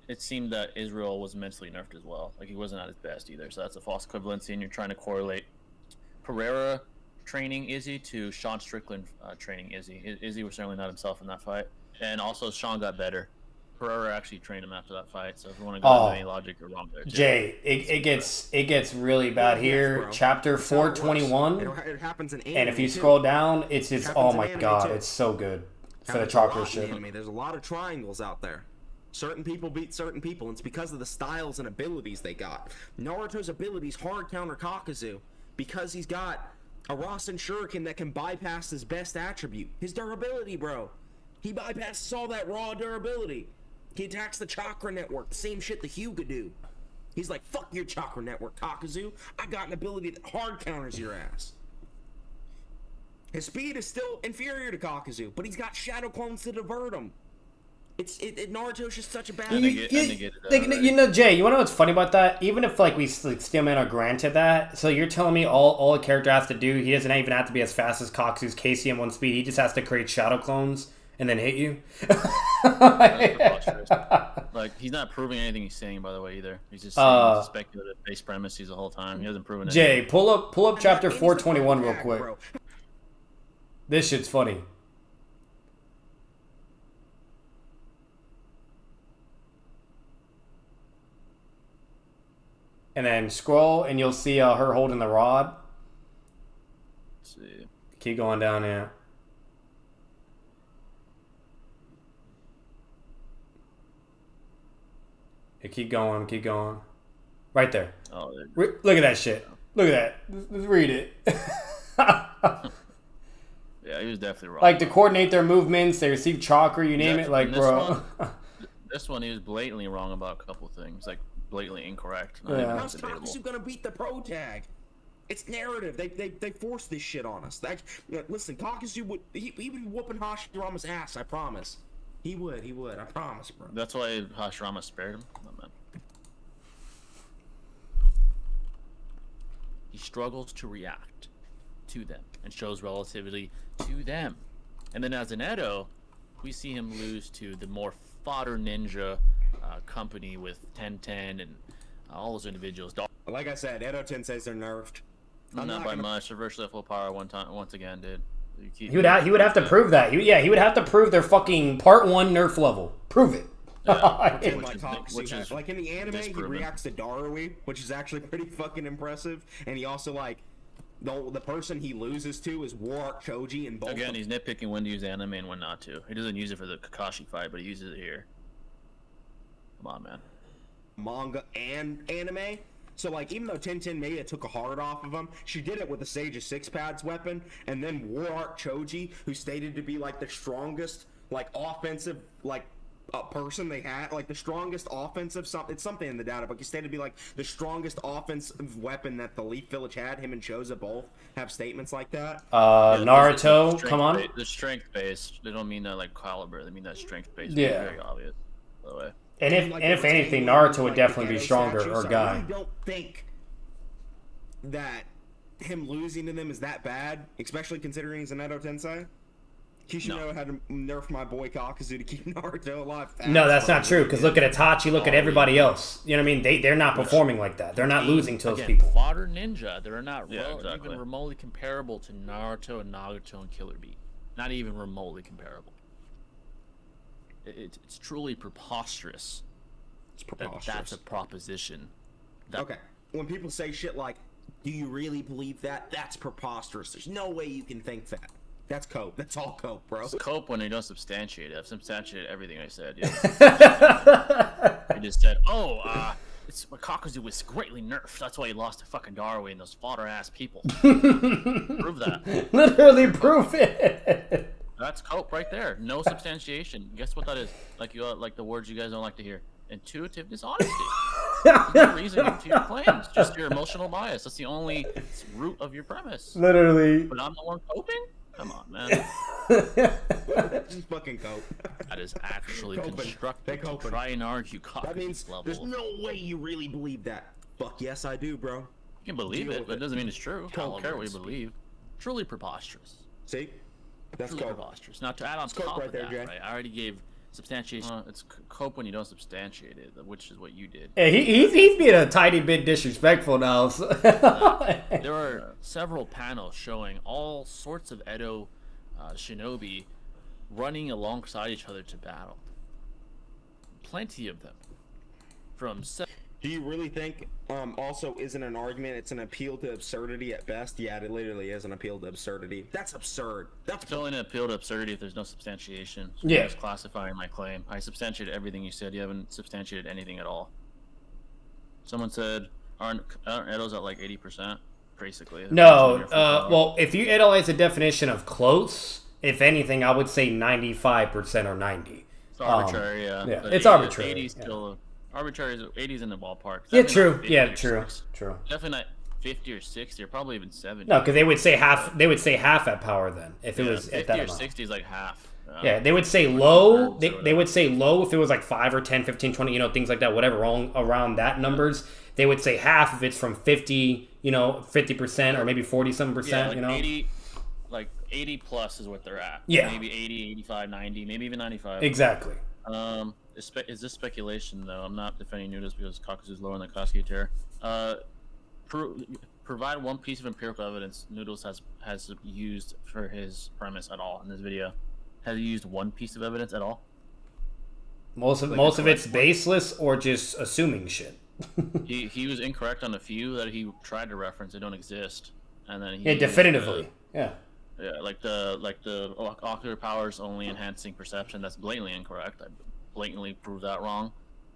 [SPEAKER 1] it seemed that Israel was mentally nerfed as well. Like, he wasn't at his best either. So that's a false equivalency, and you're trying to correlate Pereira training Izzy to Sean Strickland training Izzy. Izzy was certainly not himself in that fight. And also, Sean got better. Pereira actually trained him after that fight, so if you want to go into any logic, you're wrong there, too.
[SPEAKER 3] Jay, it gets really bad here.
[SPEAKER 2] Yes,
[SPEAKER 3] chapter 421.
[SPEAKER 2] It happens in anime,
[SPEAKER 3] and if you
[SPEAKER 2] too.
[SPEAKER 3] scroll down, it's just, oh my god,
[SPEAKER 2] too.
[SPEAKER 3] it's so good for the Chakra shit.
[SPEAKER 2] There's a lot of triangles out there. Certain people beat certain people, and it's because of the styles and abilities they got. Naruto's abilities hard counter Kakazu because he's got a Rasen Shuriken that can bypass his best attribute, his durability, bro. He bypasses all that raw durability. He attacks the Chakra network, the same shit the Hyuga do. He's like, fuck your Chakra network, Kakazu. I got an ability that hard counters your ass. His speed is still inferior to Kakazu, but he's got shadow clones to divert him. Naruto's just such a bad...
[SPEAKER 3] You know, Jay, you want to know what's funny about that? Even if, like, we Steelman are granted that, so you're telling me all a character has to do, he doesn't even have to be as fast as Kakuzu's KCM1 speed, he just has to create shadow clones and then hit you.
[SPEAKER 1] Like, he's not proving anything he's saying, by the way, either. He's just saying he's a speculative base premises the whole time. He hasn't proven anything.
[SPEAKER 3] Jay, pull up chapter 421 real quick. This shit's funny. And then scroll, and you'll see her holding the rod.
[SPEAKER 1] Let's see.
[SPEAKER 3] Keep going down there. Yeah, keep going, keep going. Right there.
[SPEAKER 1] Oh,
[SPEAKER 3] Look at that shit. Look at that. Let's read it.
[SPEAKER 1] Yeah, he was definitely wrong.
[SPEAKER 3] Like, to coordinate their movements, they receive chakra, you name it. Like, bro.
[SPEAKER 1] This one, he was blatantly wrong about a couple things. Like, blatantly incorrect.
[SPEAKER 2] How's Kakazu gonna beat the pro tag? It's narrative. They forced this shit on us. Listen, Kakazu would he would be whooping Hashirama's ass. I promise. He would. I promise, bro.
[SPEAKER 1] That's why Hashirama spared him. Oh, man. He struggles to react to them and shows relativity to them. And then as an Edo, we see him lose to the more fodder ninja company with 1010 and all those individuals.
[SPEAKER 2] Like I said, Edo Tenseis are nerfed.
[SPEAKER 1] Not by much. Reverse full power once again, dude.
[SPEAKER 3] He would have to prove that. He would have to prove their fucking part 1 nerf level. Prove it.
[SPEAKER 2] Yeah, like in the anime, he reacts to Darui, which is actually pretty fucking impressive. And he also like the person he loses to is War Art Choji and both.
[SPEAKER 1] Again, he's nitpicking when to use anime and when not to. He doesn't use it for the Kakashi fight, but he uses it here. Come on, man.
[SPEAKER 2] Manga and anime. So, like, even though 1010 Maya took a heart off of him, she did it with the Sage of Six Pads weapon, and then War Art Choji, who stated to be, like, the strongest, like, offensive, like, person they had, like, the strongest offensive, it's something in the data book, he stated to be, like, the strongest offensive weapon that the Leaf Village had. Him and Choza both have statements like that.
[SPEAKER 3] Naruto, come on.
[SPEAKER 1] The strength-based, they don't mean that, like, caliber, they mean that strength-based.
[SPEAKER 3] Yeah.
[SPEAKER 1] Very obvious, by the way.
[SPEAKER 3] And if anything, Naruto would definitely be stronger, or Guy.
[SPEAKER 2] I really don't think that him losing to them is that bad, especially considering he's an Edo Tensei. Kishimoto had to nerf my boy Kakuzu to keep Naruto alive.
[SPEAKER 3] No, that's not true, because look at Itachi, look at everybody else. You know what I mean? They're not performing like that. They're not losing to those people.
[SPEAKER 1] Fodder ninja, they're not even remotely comparable to Naruto and Nagato and Killer Bee. Not even remotely comparable. It's truly preposterous.
[SPEAKER 2] It's preposterous.
[SPEAKER 1] That's a proposition.
[SPEAKER 2] Okay. When people say shit like, do you really believe that? That's preposterous. There's no way you can think that. That's cope. That's all cope, bro.
[SPEAKER 1] It's cope when you don't substantiate it. I've substantiated everything I said. Yeah. I just said, it's Kakazu was greatly nerfed. That's why he lost to fucking Darui and those fodder-ass people. Prove that.
[SPEAKER 3] Literally prove it.
[SPEAKER 1] That's cope right there. No substantiation. Guess what that is? Like the words you guys don't like to hear. Intuitive dishonesty. No reason to your claims. Just your emotional bias. That's the only root of your premise.
[SPEAKER 3] Literally.
[SPEAKER 1] But I'm the one coping? Come on, man.
[SPEAKER 2] Just fucking cope.
[SPEAKER 1] That is actually constructive to try and argue Kakazu's level.
[SPEAKER 2] There's no way you really believe that. Fuck yes, I do, bro.
[SPEAKER 1] You can believe it, but it doesn't mean it's true. I don't care what you believe. Truly preposterous.
[SPEAKER 2] See? That's
[SPEAKER 1] truly preposterous. Now to add on top of that, right? I already gave substantiation. It's cope when you don't substantiate it, which is what you did.
[SPEAKER 3] Yeah, he's being a tiny bit disrespectful now.
[SPEAKER 1] There are several panels showing all sorts of Edo shinobi running alongside each other to battle. Plenty of them.
[SPEAKER 2] Do you really think also isn't an argument, it's an appeal to absurdity at best? Yeah, it literally is an appeal to absurdity. That's absurd. That's
[SPEAKER 1] only an appeal to absurdity if there's no substantiation. So
[SPEAKER 3] yeah.
[SPEAKER 1] I'm just classifying my claim. I substantiated everything you said. You haven't substantiated anything at all. Someone said, aren't Edo's at like 80%? Basically.
[SPEAKER 3] No, well, if you analyze the definition of close, if anything, I would say 95% or 90.
[SPEAKER 1] It's arbitrary, yeah.
[SPEAKER 3] It's arbitrary.
[SPEAKER 1] 80 still... Arbitrary is 80s in the ballpark.
[SPEAKER 3] Yeah, true. Yeah, true.
[SPEAKER 1] Definitely not 50 or 60, or probably even 70.
[SPEAKER 3] No, because they would say half. They would say half at power then if it was at that
[SPEAKER 1] 50 or
[SPEAKER 3] amount.
[SPEAKER 1] 60 is like half.
[SPEAKER 3] Yeah, they would say low. They would say low if it was like 5 or 10, 15, 20, things like that, whatever, around that numbers. They would say half if it's from 50, 50%, or maybe 40-some percent,
[SPEAKER 1] like 80, like 80 plus is what they're at.
[SPEAKER 3] Yeah.
[SPEAKER 1] Maybe 80, 85, 90, maybe even 95.
[SPEAKER 3] Exactly.
[SPEAKER 1] Is this speculation though? I'm not defending Noodles because Kakazu's lower in the Akatsuki tier. Provide one piece of empirical evidence Noodles has used for his premise at all in this video. Has he used one piece of evidence at all?
[SPEAKER 3] Most of it's baseless or just assuming shit.
[SPEAKER 1] he was incorrect on a few that he tried to reference that don't exist, and then
[SPEAKER 3] definitively. Yeah,
[SPEAKER 1] like the ocular powers only enhancing perception. That's blatantly incorrect. I blatantly proved that wrong.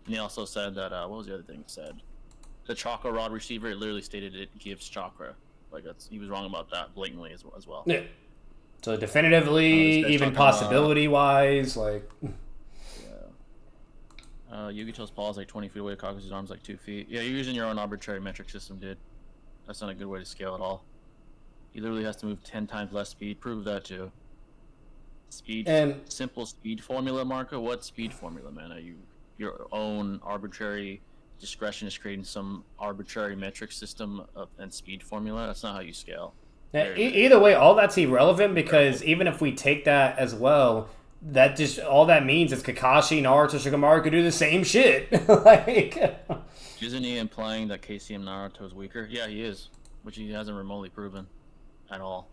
[SPEAKER 1] And he also said that what was the other thing he said? The chakra rod receiver, it literally stated it gives chakra. Like he was wrong about that blatantly as well.
[SPEAKER 3] Yeah. So definitively, even possibility wise, like.
[SPEAKER 1] Yugito's paw is like 20 feet away. Kakazu's arm's like 2 feet. Yeah, you're using your own arbitrary metric system, dude. That's not a good way to scale at all. He literally has to move 10 times less speed. Prove that too. Speed. And simple speed formula, Marco. What speed formula, man? Are you your own arbitrary discretion is creating some arbitrary metric system and speed formula? That's not how you scale.
[SPEAKER 3] Yeah, either way, all that's irrelevant because even if we take that as well, that just all that means is Kakashi, Naruto, Shikamaru could do the same shit. Like,
[SPEAKER 1] isn't he implying that KCM Naruto is weaker? Yeah, he is, which he hasn't remotely proven at all.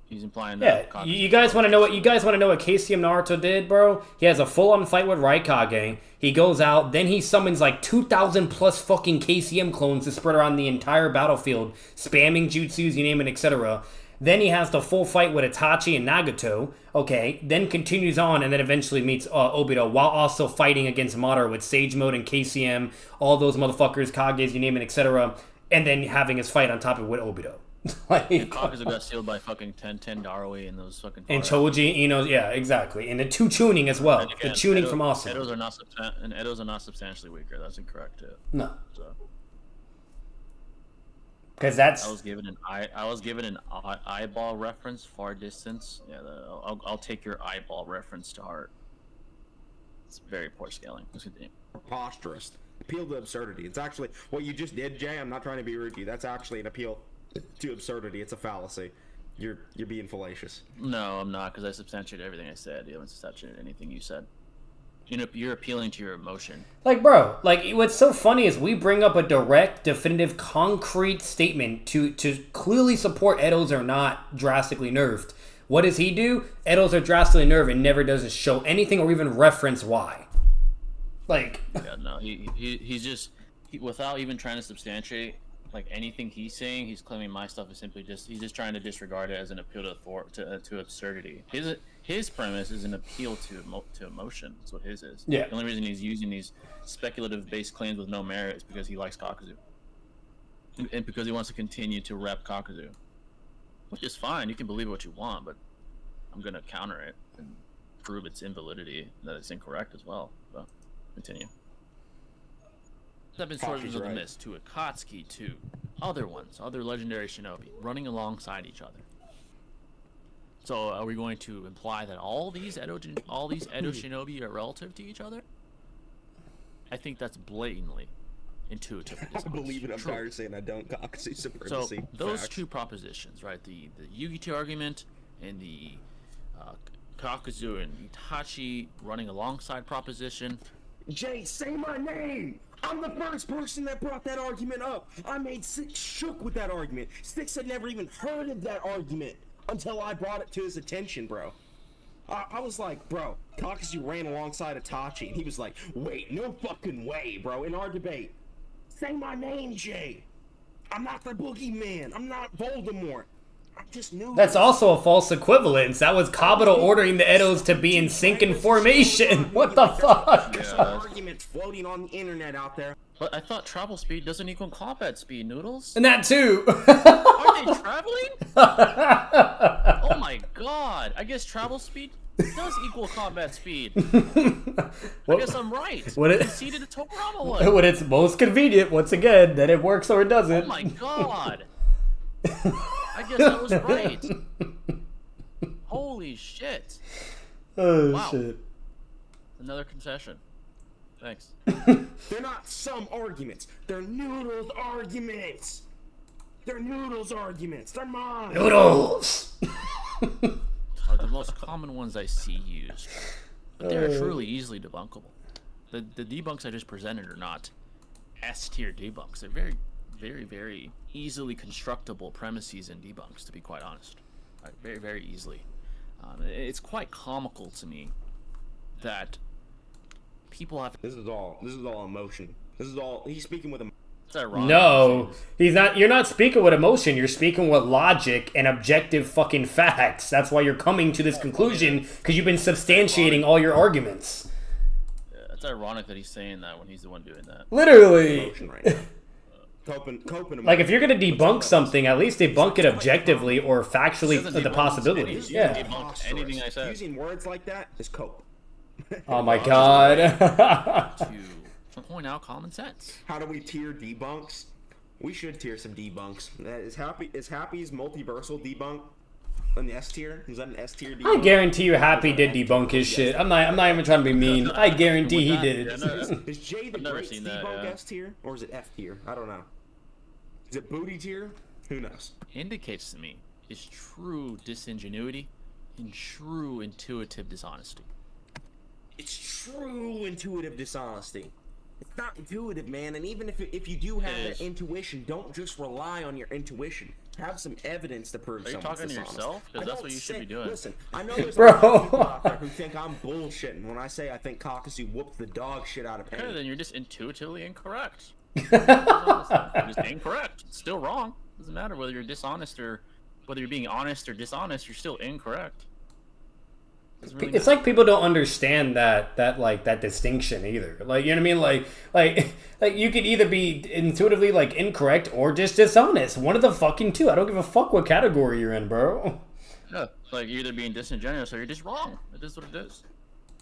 [SPEAKER 1] He's implying that.
[SPEAKER 3] Yeah, you guys want to know what KCM Naruto did, bro? He has a full-on fight with Raikage. He goes out, then he summons like 2,000 plus fucking KCM clones to spread around the entire battlefield, spamming jutsus, you name it, etc. Then he has the full fight with Itachi and Nagato, okay, then continues on and then eventually meets Obito while also fighting against Madara with Sage Mode and KCM, all those motherfuckers, Kages, you name it, etc. And then having his fight on top of it with Obito.
[SPEAKER 1] Like, Kakazu got sealed by fucking 10 Darui and those fucking...
[SPEAKER 3] And Choji, yeah, exactly. And the 2 tuning as well. Again, the tuning from Awesome.
[SPEAKER 1] Edos are not substantially weaker. That's incorrect, too.
[SPEAKER 3] No.
[SPEAKER 1] So.
[SPEAKER 3] Because that's...
[SPEAKER 1] I was given an eyeball reference, far distance. Yeah, I'll take your eyeball reference to heart. It's very poor scaling. Let's continue.
[SPEAKER 2] Preposterous. Appeal to absurdity. It's actually what you just did, Jay. I'm not trying to be rude to you. That's actually an appeal to absurdity. It's a fallacy. You're being fallacious.
[SPEAKER 1] No, I'm not, because I substantiated everything I said. You haven't substantiated anything you said. You're appealing to your emotion.
[SPEAKER 3] Like, bro, like, what's so funny is we bring up a direct, definitive, concrete statement to clearly support Edos are not drastically nerfed. What does he do? Edos are drastically nerfed and never does show anything or even reference why. Like...
[SPEAKER 1] Yeah, no, he's just... without even trying to substantiate... Like anything he's saying, he's claiming my stuff is simply he's just trying to disregard it as an appeal to absurdity. His premise is an appeal to emotion. That's what his is.
[SPEAKER 3] Yeah.
[SPEAKER 1] The only reason he's using these speculative based claims with no merit is because he likes Kakazu, and because he wants to continue to rep Kakazu, which is fine. You can believe what you want, but I'm gonna counter it and prove its invalidity, that it's incorrect as well. So continue. Seven Swordsmen of the Mist to Akatsuki to other legendary shinobi running alongside each other. So are we going to imply that all these Edo shinobi are relative to each other? I think that's blatantly intuitive.
[SPEAKER 2] I believe it. I'm tired of saying I don't. Kakashi supremacy.
[SPEAKER 1] So those two propositions, right? The Yugito argument and the Kakuzu and Itachi running alongside proposition.
[SPEAKER 2] Jay, say my name! I'm the first person that brought that argument up. I made Six shook with that argument. Six had never even heard of that argument until I brought it to his attention, bro. I was like, bro, Kakashi ran alongside Itachi, and he was like, wait, no fucking way, bro, in our debate. Say my name, Jay. I'm not the boogeyman. I'm not Voldemort. I'm just new.
[SPEAKER 3] That's also a false equivalence. That was Kabuto ordering the Edos to be in sync and formation. What the fuck?
[SPEAKER 2] There's some arguments floating on the internet out there.
[SPEAKER 1] But I thought travel speed doesn't equal combat speed, Noodles.
[SPEAKER 3] And that too.
[SPEAKER 1] Are they traveling? Oh my god. I guess travel speed does equal combat speed. I guess I'm right.
[SPEAKER 3] When it
[SPEAKER 1] conceded the Tokurama one.
[SPEAKER 3] When it's most convenient, once again, then it works or it doesn't.
[SPEAKER 1] Oh my god. I guess I was right. Holy shit.
[SPEAKER 3] Oh,
[SPEAKER 1] wow.
[SPEAKER 3] shit.
[SPEAKER 1] Another concession. Thanks.
[SPEAKER 2] They're not some arguments. They're Noodles arguments. They're Noodles arguments. They're mine.
[SPEAKER 3] Noodles.
[SPEAKER 1] Are the most common ones I see used, but they're truly easily debunkable. The debunks I just presented are not S-tier debunks. They're very, very, very easily constructible premises and debunks, to be quite honest. Right? Very, very easily. It's quite comical to me that people have.
[SPEAKER 2] This is all emotion. This is all. He's speaking with emotion.
[SPEAKER 3] No, he's not. You're not speaking with emotion. You're speaking with logic and objective fucking facts. That's why you're coming to this conclusion, because you've been substantiating all your arguments.
[SPEAKER 1] Yeah, it's ironic that he's saying that when he's the one doing that.
[SPEAKER 3] Literally.
[SPEAKER 2] Right now. Coping
[SPEAKER 3] Like, if you're gonna debunk something, at least debunk it objectively or factually the possibilities. Yeah.
[SPEAKER 1] Anything I said.
[SPEAKER 2] Using words like that is cope.
[SPEAKER 3] Oh my god.
[SPEAKER 1] To point out common sense.
[SPEAKER 2] How do we tier debunks? We should tier some debunks. Is Happy's multiversal debunk an S tier? Is that an S tier debunk?
[SPEAKER 3] I guarantee you Happy did debunk his shit. I'm not even trying to be mean. I guarantee he did it.
[SPEAKER 2] Is Jay the Great's debunk S tier? Or is it F tier? I don't know. Is it booty tier? Who knows?
[SPEAKER 1] Indicates to me is true disingenuity and true intuitive dishonesty.
[SPEAKER 2] It's true intuitive dishonesty. It's not intuitive, man. And even if you do have that intuition, don't just rely on your intuition. Have some evidence to prove something's dishonest.
[SPEAKER 1] Are you talking to yourself? Because that's what you should be doing.
[SPEAKER 2] Listen, I know there's a lot of people out there who think I'm bullshitting when I say I think Kakazu whooped the dog shit out of Pain.
[SPEAKER 1] Okay, then you're just intuitively incorrect. You're just incorrect. It's still wrong. Doesn't matter whether you're dishonest or whether you're being honest or dishonest. You're still incorrect. Really
[SPEAKER 3] it's like people don't understand that distinction either. Like, you know what I mean? Like you could either be intuitively like incorrect or just dishonest. One of the fucking two. I don't give a fuck what category you're in, bro.
[SPEAKER 1] Yeah, like you're either being disingenuous or you're just wrong. It is what it is.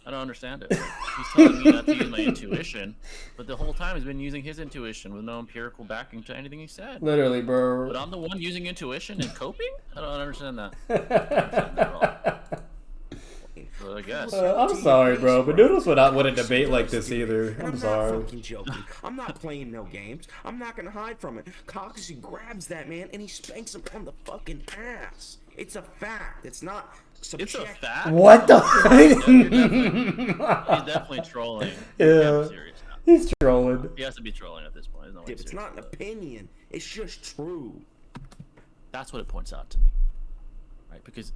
[SPEAKER 1] I don't understand it. He's telling me not to use my intuition, but the whole time he's been using his intuition with no empirical backing to anything he said.
[SPEAKER 3] Literally, bro.
[SPEAKER 1] But I'm the one using intuition and coping? I don't understand that. I don't understand that at all. Well, I guess.
[SPEAKER 3] I'm sorry, bro, but Noodles wouldn't debate like this either. I'm sorry.
[SPEAKER 2] I'm not fucking joking. I'm not playing no games. I'm not gonna hide from it. Kakashi grabs that man and he spanks him on the fucking ass. It's a fact. It's not subjective.
[SPEAKER 1] It's a fact.
[SPEAKER 3] What the?
[SPEAKER 1] He's definitely trolling.
[SPEAKER 3] Yeah. He's trolling.
[SPEAKER 1] He has to be trolling at this point. No way
[SPEAKER 2] it's not an opinion. It's just true.
[SPEAKER 1] That's what it points out to me, right? Because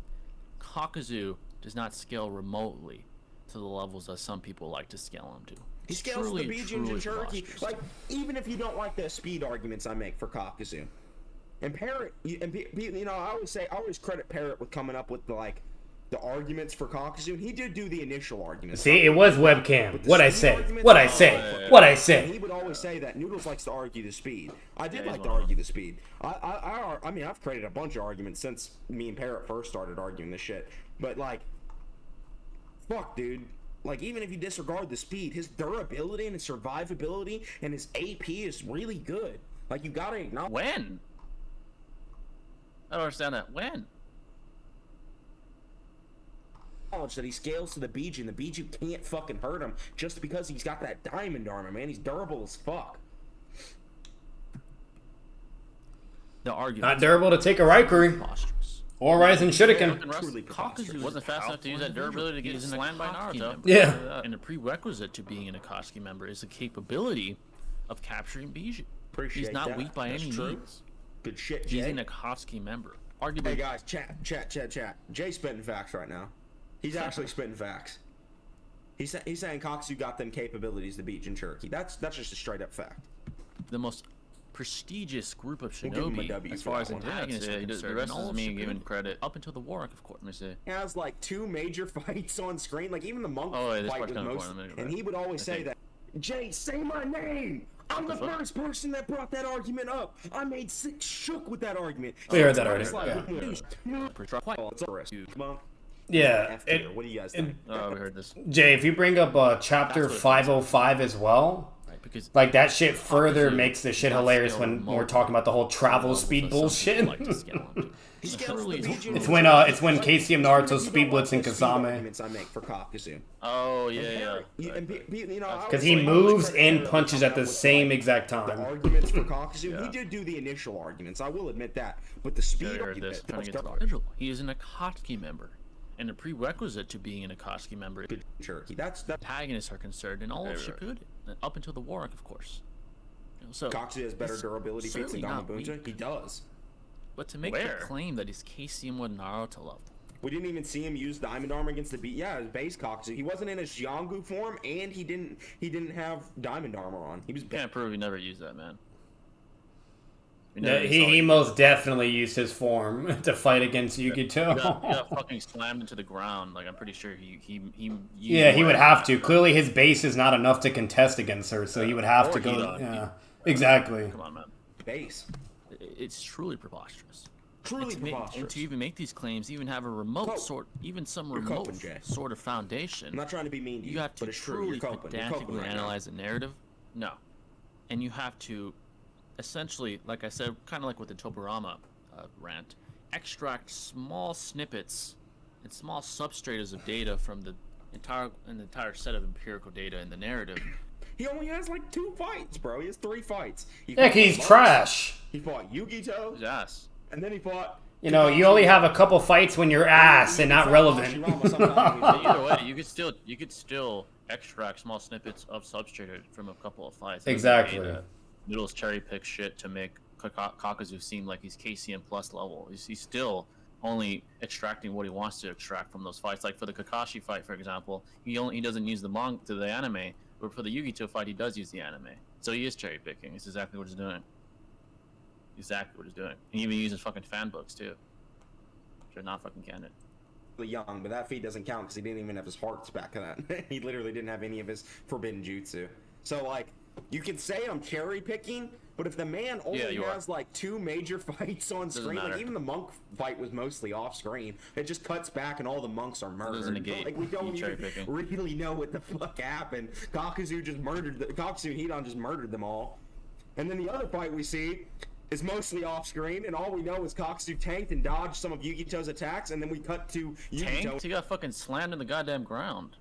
[SPEAKER 1] Kakazu does not scale remotely to the levels that some people like to scale him to.
[SPEAKER 2] He scales to the BG and Jinchuriki. Like, even if you don't like the speed arguments I make for Kakazu, and Parrot, you know, I always credit Parrot with coming up with the arguments for Kakazu, and he did do the initial arguments.
[SPEAKER 3] See, it was webcam. What I say.
[SPEAKER 2] He would always say that Noodles likes to argue the speed. I did like to argue the speed. I mean, I've created a bunch of arguments since me and Parrot first started arguing this shit. But like, fuck, dude. Like, even if you disregard the speed, his durability and his survivability and his AP is really good. Like, you gotta acknowledge.
[SPEAKER 1] When? I don't understand that. When?
[SPEAKER 2] That he scales to the Bijuu, and the Bijuu can't fucking hurt him just because he's got that diamond armor, man. He's durable as fuck.
[SPEAKER 1] The argument.
[SPEAKER 3] Not durable to take a Raikuri. Or Rising Shuriken.
[SPEAKER 1] Kakazu wasn't fast enough to use that durability to get slammed by Naruto.
[SPEAKER 3] Yeah.
[SPEAKER 1] And a prerequisite to being an Akatsuki member is the capability of capturing Bijuu. He's not weak by any means.
[SPEAKER 2] Good shit, Jay.
[SPEAKER 1] He's an Akatsuki member. Arguably.
[SPEAKER 2] Hey guys, chat. Jay's spitting facts right now. He's actually spitting facts. He's saying Kakazu got them capabilities to beat Jinchuriki. That's just a straight up fact.
[SPEAKER 1] The most prestigious group of shinobi as far as antagonists are concerned. The rest is me giving credit up until the war arc, of course. Let me see.
[SPEAKER 2] He has like 2 major fights on screen, like even the monk fight was most, and he would always say that, Jay, say my name. I'm the first person that brought that argument up. I made Six shook with that argument.
[SPEAKER 3] We heard that already. Yeah.
[SPEAKER 2] What do you guys think?
[SPEAKER 1] We heard this.
[SPEAKER 3] Jay, if you bring up chapter 505 as well,
[SPEAKER 1] because
[SPEAKER 3] like that shit further
[SPEAKER 1] Kakazu
[SPEAKER 3] makes the shit
[SPEAKER 1] does
[SPEAKER 3] hilarious
[SPEAKER 1] scale
[SPEAKER 3] when we're
[SPEAKER 1] multiple
[SPEAKER 3] talking about the whole travel
[SPEAKER 1] levels
[SPEAKER 3] speed
[SPEAKER 1] of something
[SPEAKER 3] bullshit.
[SPEAKER 1] you like to scale on.
[SPEAKER 3] It's when KCM Naruto speed blitzing Kazame.
[SPEAKER 2] I make for Kakuzu.
[SPEAKER 1] Oh yeah.
[SPEAKER 3] Because he moves and punches at the same exact
[SPEAKER 2] The
[SPEAKER 3] time.
[SPEAKER 2] arguments for Kakazu, he did do the initial arguments. I will admit that, but the speed argument.
[SPEAKER 1] He is an Akatsuki member, and a prerequisite to being an Akatsuki member.
[SPEAKER 2] That's
[SPEAKER 1] Antagonists are concerned, and all of Shippuden, up until the war arc, of course. So
[SPEAKER 2] Kakuzu has better durability feats than Gamabunta. He does.
[SPEAKER 1] But to make the claim that he's KCM with Naruto level.
[SPEAKER 2] We didn't even see him use Diamond Arm against the beat. Yeah, his base Kakuzu. He wasn't in his Jiangu form, and he didn't have Diamond Armor on. He was.
[SPEAKER 1] Can't prove he never used that, man.
[SPEAKER 3] He most definitely used his form to fight against Yugito.
[SPEAKER 1] He got fucking slammed into the ground. Like I'm pretty sure he
[SPEAKER 3] he would have to. Clearly, his base is not enough to contest against her, so he would have to go. Yeah, exactly.
[SPEAKER 1] Come on, man.
[SPEAKER 2] Base.
[SPEAKER 1] It's truly preposterous.
[SPEAKER 2] Truly preposterous.
[SPEAKER 1] And to even make these claims, even have a remote sort, even some remote sort of foundation.
[SPEAKER 2] I'm not trying to be mean to you.
[SPEAKER 1] You have to truly pedantically analyze the narrative. No, and you have to essentially, like I said, kind of like with the Toburama rant, extract small snippets and small substratas of data from the entire set of empirical data in the narrative.
[SPEAKER 2] He only has like 2 fights, bro. He has 3 fights.
[SPEAKER 3] He's trash.
[SPEAKER 2] He fought Yugito.
[SPEAKER 1] His ass.
[SPEAKER 2] And then he fought.
[SPEAKER 3] You know, you only have a couple fights when you're ass and not relevant.
[SPEAKER 1] Either way, you could still extract small snippets of substrate from a couple of fights.
[SPEAKER 3] Exactly.
[SPEAKER 1] Noodles cherry pick shit to make Kakazu seem like he's KCM plus level. He's still only extracting what he wants to extract from those fights. Like for the Kakashi fight, for example, he doesn't use the manga to the anime, but for the Yugito fight, he does use the anime. So he is cherry picking. It's exactly what he's doing. Exactly what he's doing. He even uses fucking fan books too. Which are not fucking canon.
[SPEAKER 2] Young, but that feat doesn't count because he didn't even have his hearts back then. He literally didn't have any of his forbidden jutsu. So like, you could say I'm cherry picking, but if the man only has like 2 major fights on screen, like even the monk fight was mostly off screen. It just cuts back and all the monks are murdered. Like we don't even really know what the fuck happened. Kakazu just murdered Kakazu and Hidan just murdered them all. And then the other fight we see is mostly off screen, and all we know is Kakazu tanked and dodged some of Yugito's attacks, and then we cut to Yugito.
[SPEAKER 1] Tanked? He got fucking slammed in the goddamn ground.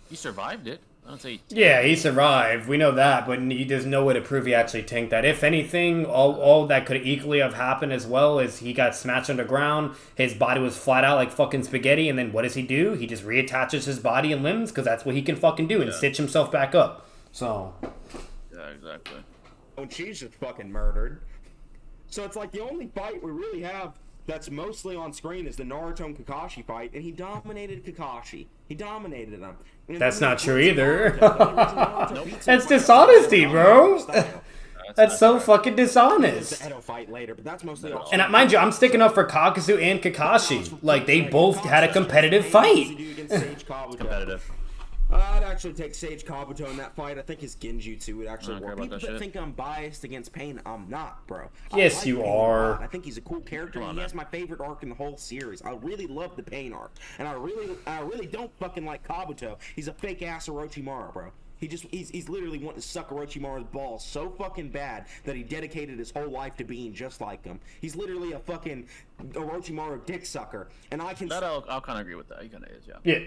[SPEAKER 1] He survived it. I don't say.
[SPEAKER 3] Yeah, he survived. We know that, but there's no way to prove he actually tanked that. If anything, all that could equally have happened as well is he got smashed underground, his body was flat out like fucking spaghetti, and then what does he do? He just reattaches his body and limbs, because that's what he can fucking do, and stitch himself back up. So.
[SPEAKER 1] Yeah, exactly.
[SPEAKER 2] Oh, she's just fucking murdered. So it's like the only fight we really have that's mostly on screen is the Naruto and Kakashi fight, and he dominated Kakashi. He dominated him.
[SPEAKER 3] That's not true either. That's dishonesty, bro. That's so fucking dishonest.
[SPEAKER 2] The Edo fight later, but that's mostly on
[SPEAKER 3] and mind you, I'm sticking up for Kakuzu and Kakashi. Like, they both had a competitive fight.
[SPEAKER 1] Competitive.
[SPEAKER 2] I'd actually take Sage Kabuto in that fight. I think his Genjutsu would actually work. People that think I'm biased against Pain, I'm not, bro.
[SPEAKER 3] Yes, you are.
[SPEAKER 2] I think he's a cool character. He has my favorite arc in the whole series. I really love the Pain arc, and I really don't fucking like Kabuto. He's a fake ass Orochimaru, bro. He's literally wanting to suck Orochimaru's balls so fucking bad that he dedicated his whole life to being just like him. He's literally a fucking Orochimaru dick sucker, and I can.
[SPEAKER 1] I'll kind of agree with that. He kind of is, yeah.
[SPEAKER 3] Yeah.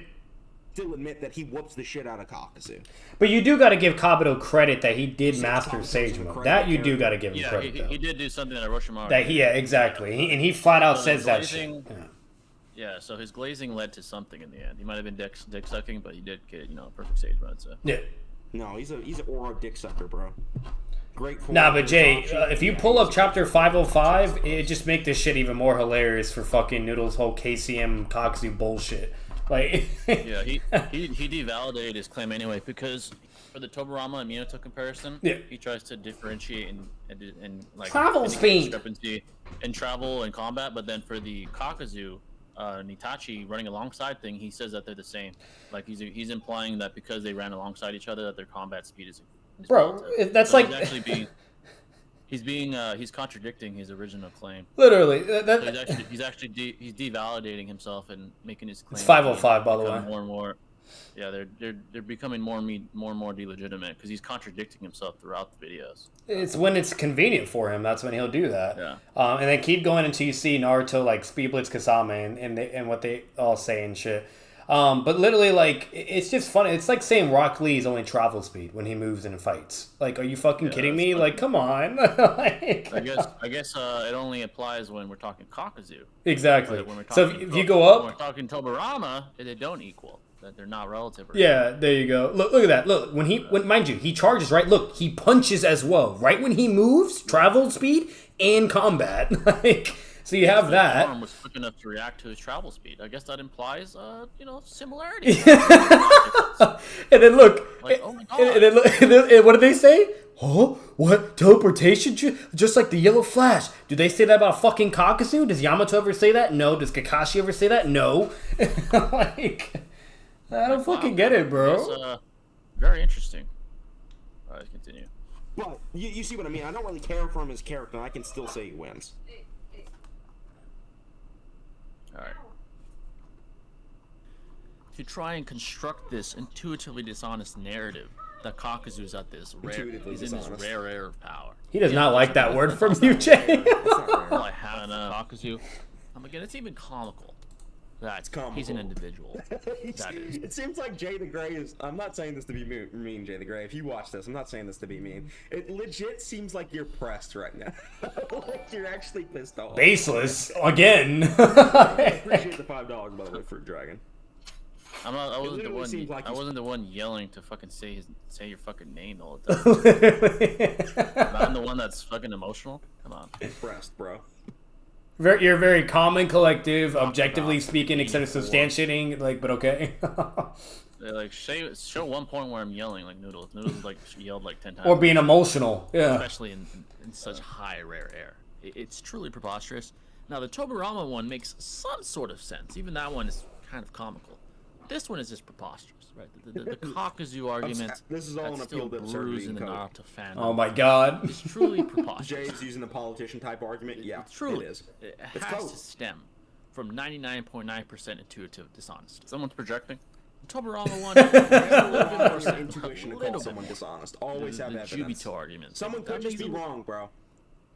[SPEAKER 2] Still admit that he whoops the shit out of Kakazu.
[SPEAKER 3] But you do got to give Kabuto credit that he did master Sage Mode. That you do got to give him credit.
[SPEAKER 1] He did do something that Orochimaru.
[SPEAKER 3] Exactly. And he flat out says that shit.
[SPEAKER 1] Yeah, so his glazing led to something in the end. He might have been dick sucking, but he did get perfect Sage Mode. So.
[SPEAKER 3] Yeah.
[SPEAKER 2] No, he's an Oro dick sucker, bro. Great.
[SPEAKER 3] Nah, but Jay, if you pull up chapter 505, it just make this shit even more hilarious for fucking Noodles' whole KCM Kakazu bullshit. Like,
[SPEAKER 1] yeah, he devalidated his claim anyway because for the Toburama and Minato comparison, he tries to differentiate and like
[SPEAKER 3] travel speed
[SPEAKER 1] discrepancy in travel and combat, but then for the Kakazu and Itachi running alongside thing, he says that they're the same. Like he's implying that because they ran alongside each other, that their combat speed is
[SPEAKER 3] bro. That's so like
[SPEAKER 1] he's contradicting his original claim.
[SPEAKER 3] Literally,
[SPEAKER 1] he's devalidating himself and making his claim.
[SPEAKER 3] It's 505, by the way.
[SPEAKER 1] More and more. Yeah, they're becoming more and more delegitimate because he's contradicting himself throughout the videos.
[SPEAKER 3] It's when it's convenient for him. That's when he'll do that.
[SPEAKER 1] Yeah.
[SPEAKER 3] And then keep going until you see Naruto like speed blitz Kasame and what they all say and shit. But literally, like, it's just funny. It's like saying Rock Lee is only travel speed when he moves and fights. Like, are you fucking kidding me? Like, come on. Like,
[SPEAKER 1] I guess it only applies when we're talking Kakazu.
[SPEAKER 3] Exactly.
[SPEAKER 1] When we're
[SPEAKER 3] So
[SPEAKER 1] talking
[SPEAKER 3] if you go up,
[SPEAKER 1] when we're talking Tobirama, they don't equal. That they're not relative.
[SPEAKER 3] Yeah, there you go. Look at that. Look, when mind you, he charges, right? Look, he punches as well. Right when he moves, travel speed and combat. Like, so you have that.
[SPEAKER 1] Arm was quick enough to react to his travel speed. I guess that implies, similarity.
[SPEAKER 3] And then look,
[SPEAKER 1] like, oh my God.
[SPEAKER 3] and then what do they say? Oh, what? Teleportation? Just like the Yellow Flash. Do they say that about fucking Kakazu? Does Yamato ever say that? No. Does Kakashi ever say that? No. Like, I don't fucking get it, bro.
[SPEAKER 1] It's very interesting. All right, continue.
[SPEAKER 2] Well, you see what I mean? I don't really care for him as character. I can still say he wins.
[SPEAKER 1] Alright. To try and construct this intuitively dishonest narrative that Kakazu is at this rare, he's in this rare air of power.
[SPEAKER 3] He does not like that word from you, Jay.
[SPEAKER 1] Well, I have Kakazu. Again, it's even comical that he's an individual. That is.
[SPEAKER 2] It seems like Jay the Gray is. I'm not saying this to be mean, Jay the Gray. If you watch this, I'm not saying this to be mean. It legit seems like you're pressed right now. Like you're actually pissed off.
[SPEAKER 3] Baseless again.
[SPEAKER 2] I appreciate the $5 by the way, Fruit Dragon.
[SPEAKER 1] I wasn't the one yelling to fucking say your fucking name all the time. I'm the one that's fucking emotional. Come on.
[SPEAKER 2] Pressed, bro.
[SPEAKER 3] You're very calm and collective, objectively speaking, except for substantiating. Like, but okay.
[SPEAKER 1] Like show one point where I'm yelling like Noodles. Noodles like yelled like 10 times.
[SPEAKER 3] Or being emotional. Yeah.
[SPEAKER 1] Especially in such high rare air. It's truly preposterous. Now the Tobirama one makes some sort of sense. Even that one is kind of comical. This one is just preposterous, right? The Kakazu argument.
[SPEAKER 2] This is all an appeal to absurdity
[SPEAKER 1] in the Naruto fandom.
[SPEAKER 3] Oh my God.
[SPEAKER 1] It's truly preposterous.
[SPEAKER 2] Jay's using a politician type argument. Yeah,
[SPEAKER 1] truly,
[SPEAKER 2] it is.
[SPEAKER 1] It has to stem from 99.9% intuitive dishonesty. Someone's projecting. The Tobirama one has a little bit more sense.
[SPEAKER 2] Intuition to call someone dishonest. Always have evidence.
[SPEAKER 1] Yugito argument.
[SPEAKER 2] Someone could just be wrong, bro.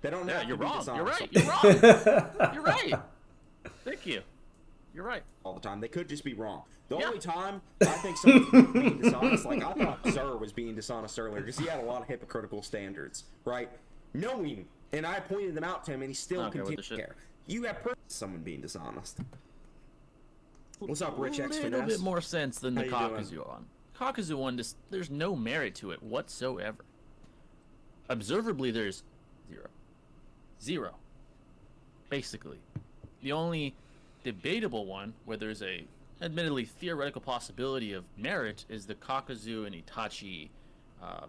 [SPEAKER 2] They don't have
[SPEAKER 1] you're
[SPEAKER 2] to be
[SPEAKER 1] wrong.
[SPEAKER 2] dishonest.
[SPEAKER 1] You're right. You're right. Thank you. You're right.
[SPEAKER 2] All the time. They could just be wrong. The only time I think someone's being dishonest, like I thought Zer was being dishonest earlier because he had a lot of hypocritical standards, right? Knowing, and I pointed them out to him, and he still continued to care. You have proof of someone being dishonest. What's up, Rich X
[SPEAKER 1] A little bit more sense than the Kakazu one. Kakazu one, there's no merit to it whatsoever. Observably, there's zero. Basically, the only debatable one where there's a admittedly theoretical possibility of merit is the Kakazu and Itachi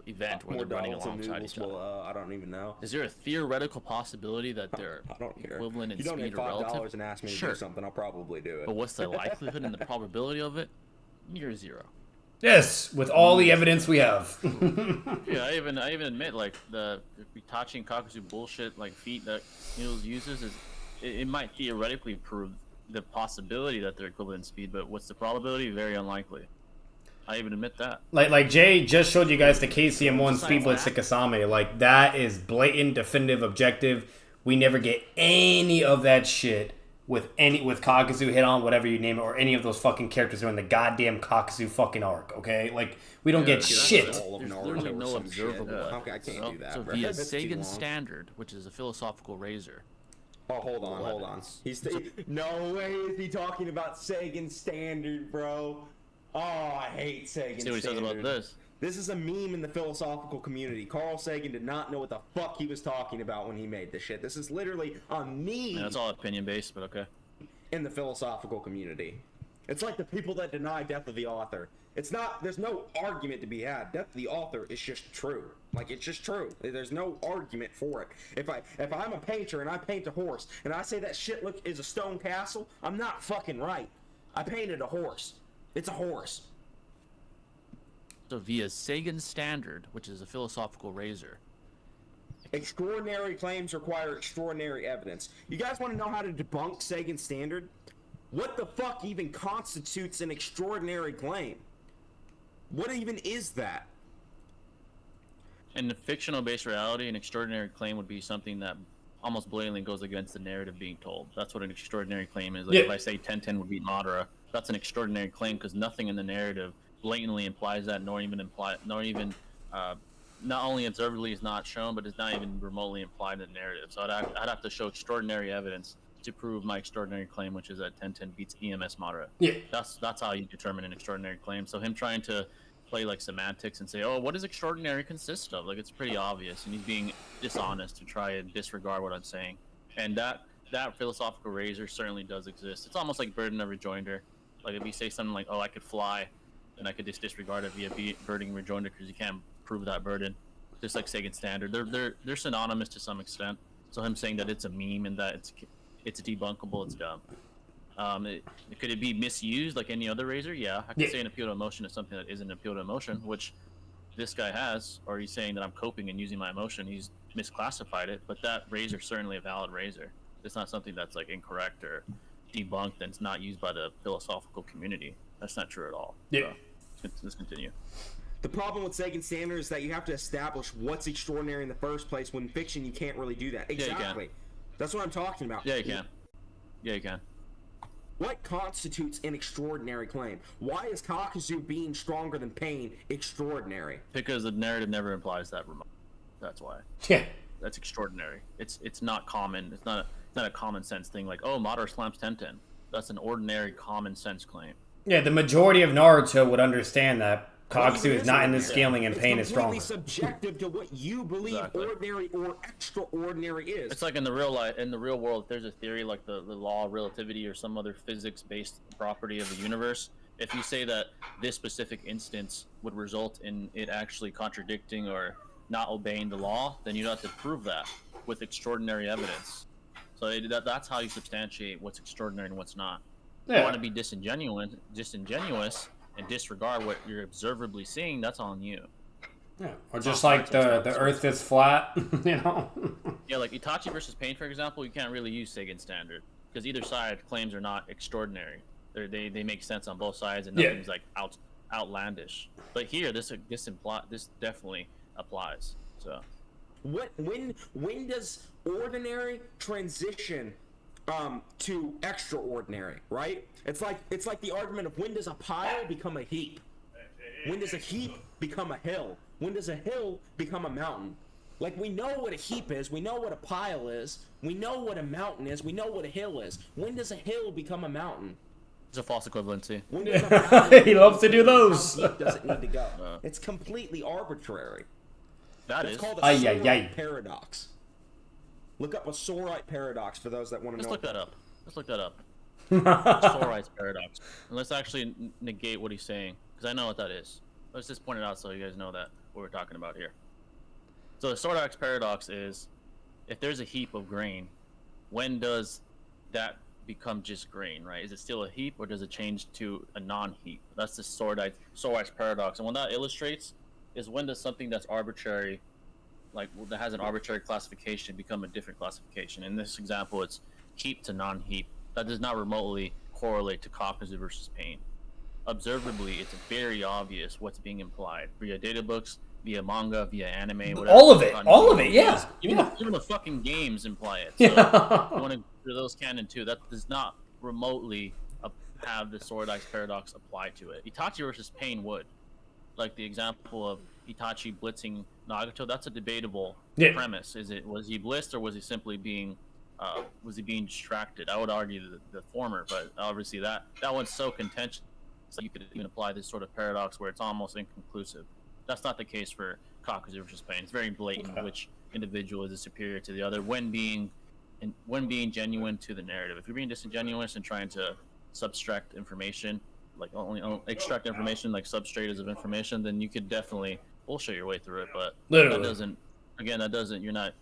[SPEAKER 1] event where they're running alongside each other.
[SPEAKER 2] I don't even know.
[SPEAKER 1] Is there a theoretical possibility that they're equivalent in speed or relative?
[SPEAKER 2] $5 and ask me to do something, I'll probably do it.
[SPEAKER 1] But what's the likelihood and the probability of it? Near zero.
[SPEAKER 3] Yes, with all the evidence we have.
[SPEAKER 1] Yeah, I even admit like the Itachi and Kakazu bullshit like feat that Noodles uses is it might theoretically prove the possibility that they're equivalent in speed, but what's the probability? Very unlikely. I even admit that.
[SPEAKER 3] Like Jay just showed you guys the KCM1 speed blitz to Kasame. Like that is blatant, definitive, objective. We never get any of that shit with Kakazu hit on whatever you name it, or any of those fucking characters who are in the goddamn Kakazu fucking arc. Okay, like we don't get shit.
[SPEAKER 1] There's literally no observable.
[SPEAKER 2] Okay, I can't do that.
[SPEAKER 1] So via Sagan standard, which is a philosophical razor.
[SPEAKER 2] Oh, hold on. No way is he talking about Sagan standard, bro. Oh, I hate Sagan standard.
[SPEAKER 1] See what he says about this.
[SPEAKER 2] This is a meme in the philosophical community. Carl Sagan did not know what the fuck he was talking about when he made this shit. This is literally a meme.
[SPEAKER 1] Yeah, it's all opinion based, but okay.
[SPEAKER 2] In the philosophical community. It's like the people that deny death of the author. It's not, there's no argument to be had. Death of the author is just true. Like, it's just true. There's no argument for it. If I'm a painter and I paint a horse and I say that shit is a stone castle, I'm not fucking right. I painted a horse. It's a horse.
[SPEAKER 1] So via Sagan's standard, which is a philosophical razor.
[SPEAKER 2] Extraordinary claims require extraordinary evidence. You guys want to know how to debunk Sagan's standard? What the fuck even constitutes an extraordinary claim? What even is that?
[SPEAKER 1] In the fictional-based reality, an extraordinary claim would be something that almost blatantly goes against the narrative being told. That's what an extraordinary claim is. Like if I say 10-10 would beat Madara, that's an extraordinary claim because nothing in the narrative blatantly implies that, not only observably is not shown, but it's not even remotely implied in the narrative. So I'd have to show extraordinary evidence to prove my extraordinary claim, which is that 10-10 beats EMS Madara.
[SPEAKER 3] Yeah.
[SPEAKER 1] That's how you determine an extraordinary claim. So him trying to play like semantics and say, oh, what does extraordinary consist of? Like, it's pretty obvious, and he's being dishonest to try and disregard what I'm saying. And that philosophical razor certainly does exist. It's almost like burden of rejoinder. Like if you say something like, oh, I could fly, then I could just disregard it via burden rejoinder because you can't prove that burden. Just like Seigen Standard, they're synonymous to some extent. So him saying that it's a meme and that it's debunkable, it's dumb. Could it be misused like any other razor? Yeah, I could say an appeal to emotion is something that isn't an appeal to emotion, which this guy has. Or he's saying that I'm coping and using my emotion. He's misclassified it, but that razor is certainly a valid razor. It's not something that's like incorrect or debunked and it's not used by the philosophical community. That's not true at all.
[SPEAKER 3] Yeah.
[SPEAKER 1] So, let's continue.
[SPEAKER 2] The problem with Seigen Standard is that you have to establish what's extraordinary in the first place. When in fiction, you can't really do that. Exactly.
[SPEAKER 1] Yeah,
[SPEAKER 2] That's what I'm talking about.
[SPEAKER 1] Yeah, you can. Yeah, you can.
[SPEAKER 2] What constitutes an extraordinary claim? Why is Kakazu being stronger than Pain extraordinary?
[SPEAKER 1] Because the narrative never implies that remote. That's why.
[SPEAKER 3] Yeah.
[SPEAKER 1] That's extraordinary. It's not common. It's not a common sense thing like, oh, Madara slams 10-10. That's an ordinary common sense claim.
[SPEAKER 3] Yeah, the majority of Naruto would understand that Kakazu is not in the scaling and Pain is stronger.
[SPEAKER 2] It's completely subjective to what you believe ordinary or extraordinary is.
[SPEAKER 1] It's like in the real world, if there's a theory like the law of relativity or some other physics-based property of the universe, if you say that this specific instance would result in it actually contradicting or not obeying the law, then you'd have to prove that with extraordinary evidence. So that's how you substantiate what's extraordinary and what's not. If you want to be disingenuous and disregard what you're observably seeing, that's on you.
[SPEAKER 3] Yeah, or just like the Earth is flat, you know?
[SPEAKER 1] Yeah, like Itachi versus Pain, for example, you can't really use Seigen Standard because either side claims are not extraordinary. They make sense on both sides and nothing's like outlandish. But here, this definitely applies. So,
[SPEAKER 2] when does ordinary transition to extraordinary, right? It's like the argument of when does a pile become a heap? When does a heap become a hill? When does a hill become a mountain? Like, we know what a heap is, we know what a pile is, we know what a mountain is, we know what a hill is. When does a hill become a mountain?
[SPEAKER 1] It's a false equivalency.
[SPEAKER 2] When does a mountain
[SPEAKER 3] he loves to do those.
[SPEAKER 2] How deep does it need to go? It's completely arbitrary. It's called a Sorites Paradox. Look up a Sorites Paradox for those that want to know.
[SPEAKER 1] Let's look that up. Sorites Paradox. And let's actually negate what he's saying, because I know what that is. Let's just point it out so you guys know that what we're talking about here. So the Sorites Paradox is, if there's a heap of grain, when does that become just grain, right? Is it still a heap, or does it change to a non-heap? That's the Sorites Paradox. And what that illustrates is, when does something that's arbitrary, like that has an arbitrary classification, become a different classification? In this example, it's heap to non-heap. That does not remotely correlate to Kakuzu versus Pain. Observably, it's very obvious what's being implied via data books, via manga, via anime, whatever.
[SPEAKER 3] All of it, yeah.
[SPEAKER 1] Even the fucking games imply it. So you want to do those canon too. That does not remotely have the Sorites Paradox apply to it. Itachi versus Pain would. Like the example of Itachi blitzing Nagato, that's a debatable premise. Was he blitzed, or was he simply being distracted? I would argue the former, but obviously that one's so contentious that you could even apply this sort of paradox where it's almost inconclusive. That's not the case for Kakuzu versus Pain. It's very blatant which individual is superior to the other when being genuine to the narrative. If you're being disingenuous and trying to subtract information, like only extract information like substrates of information, then you could definitely bullshit your way through it. But that doesn't. You're not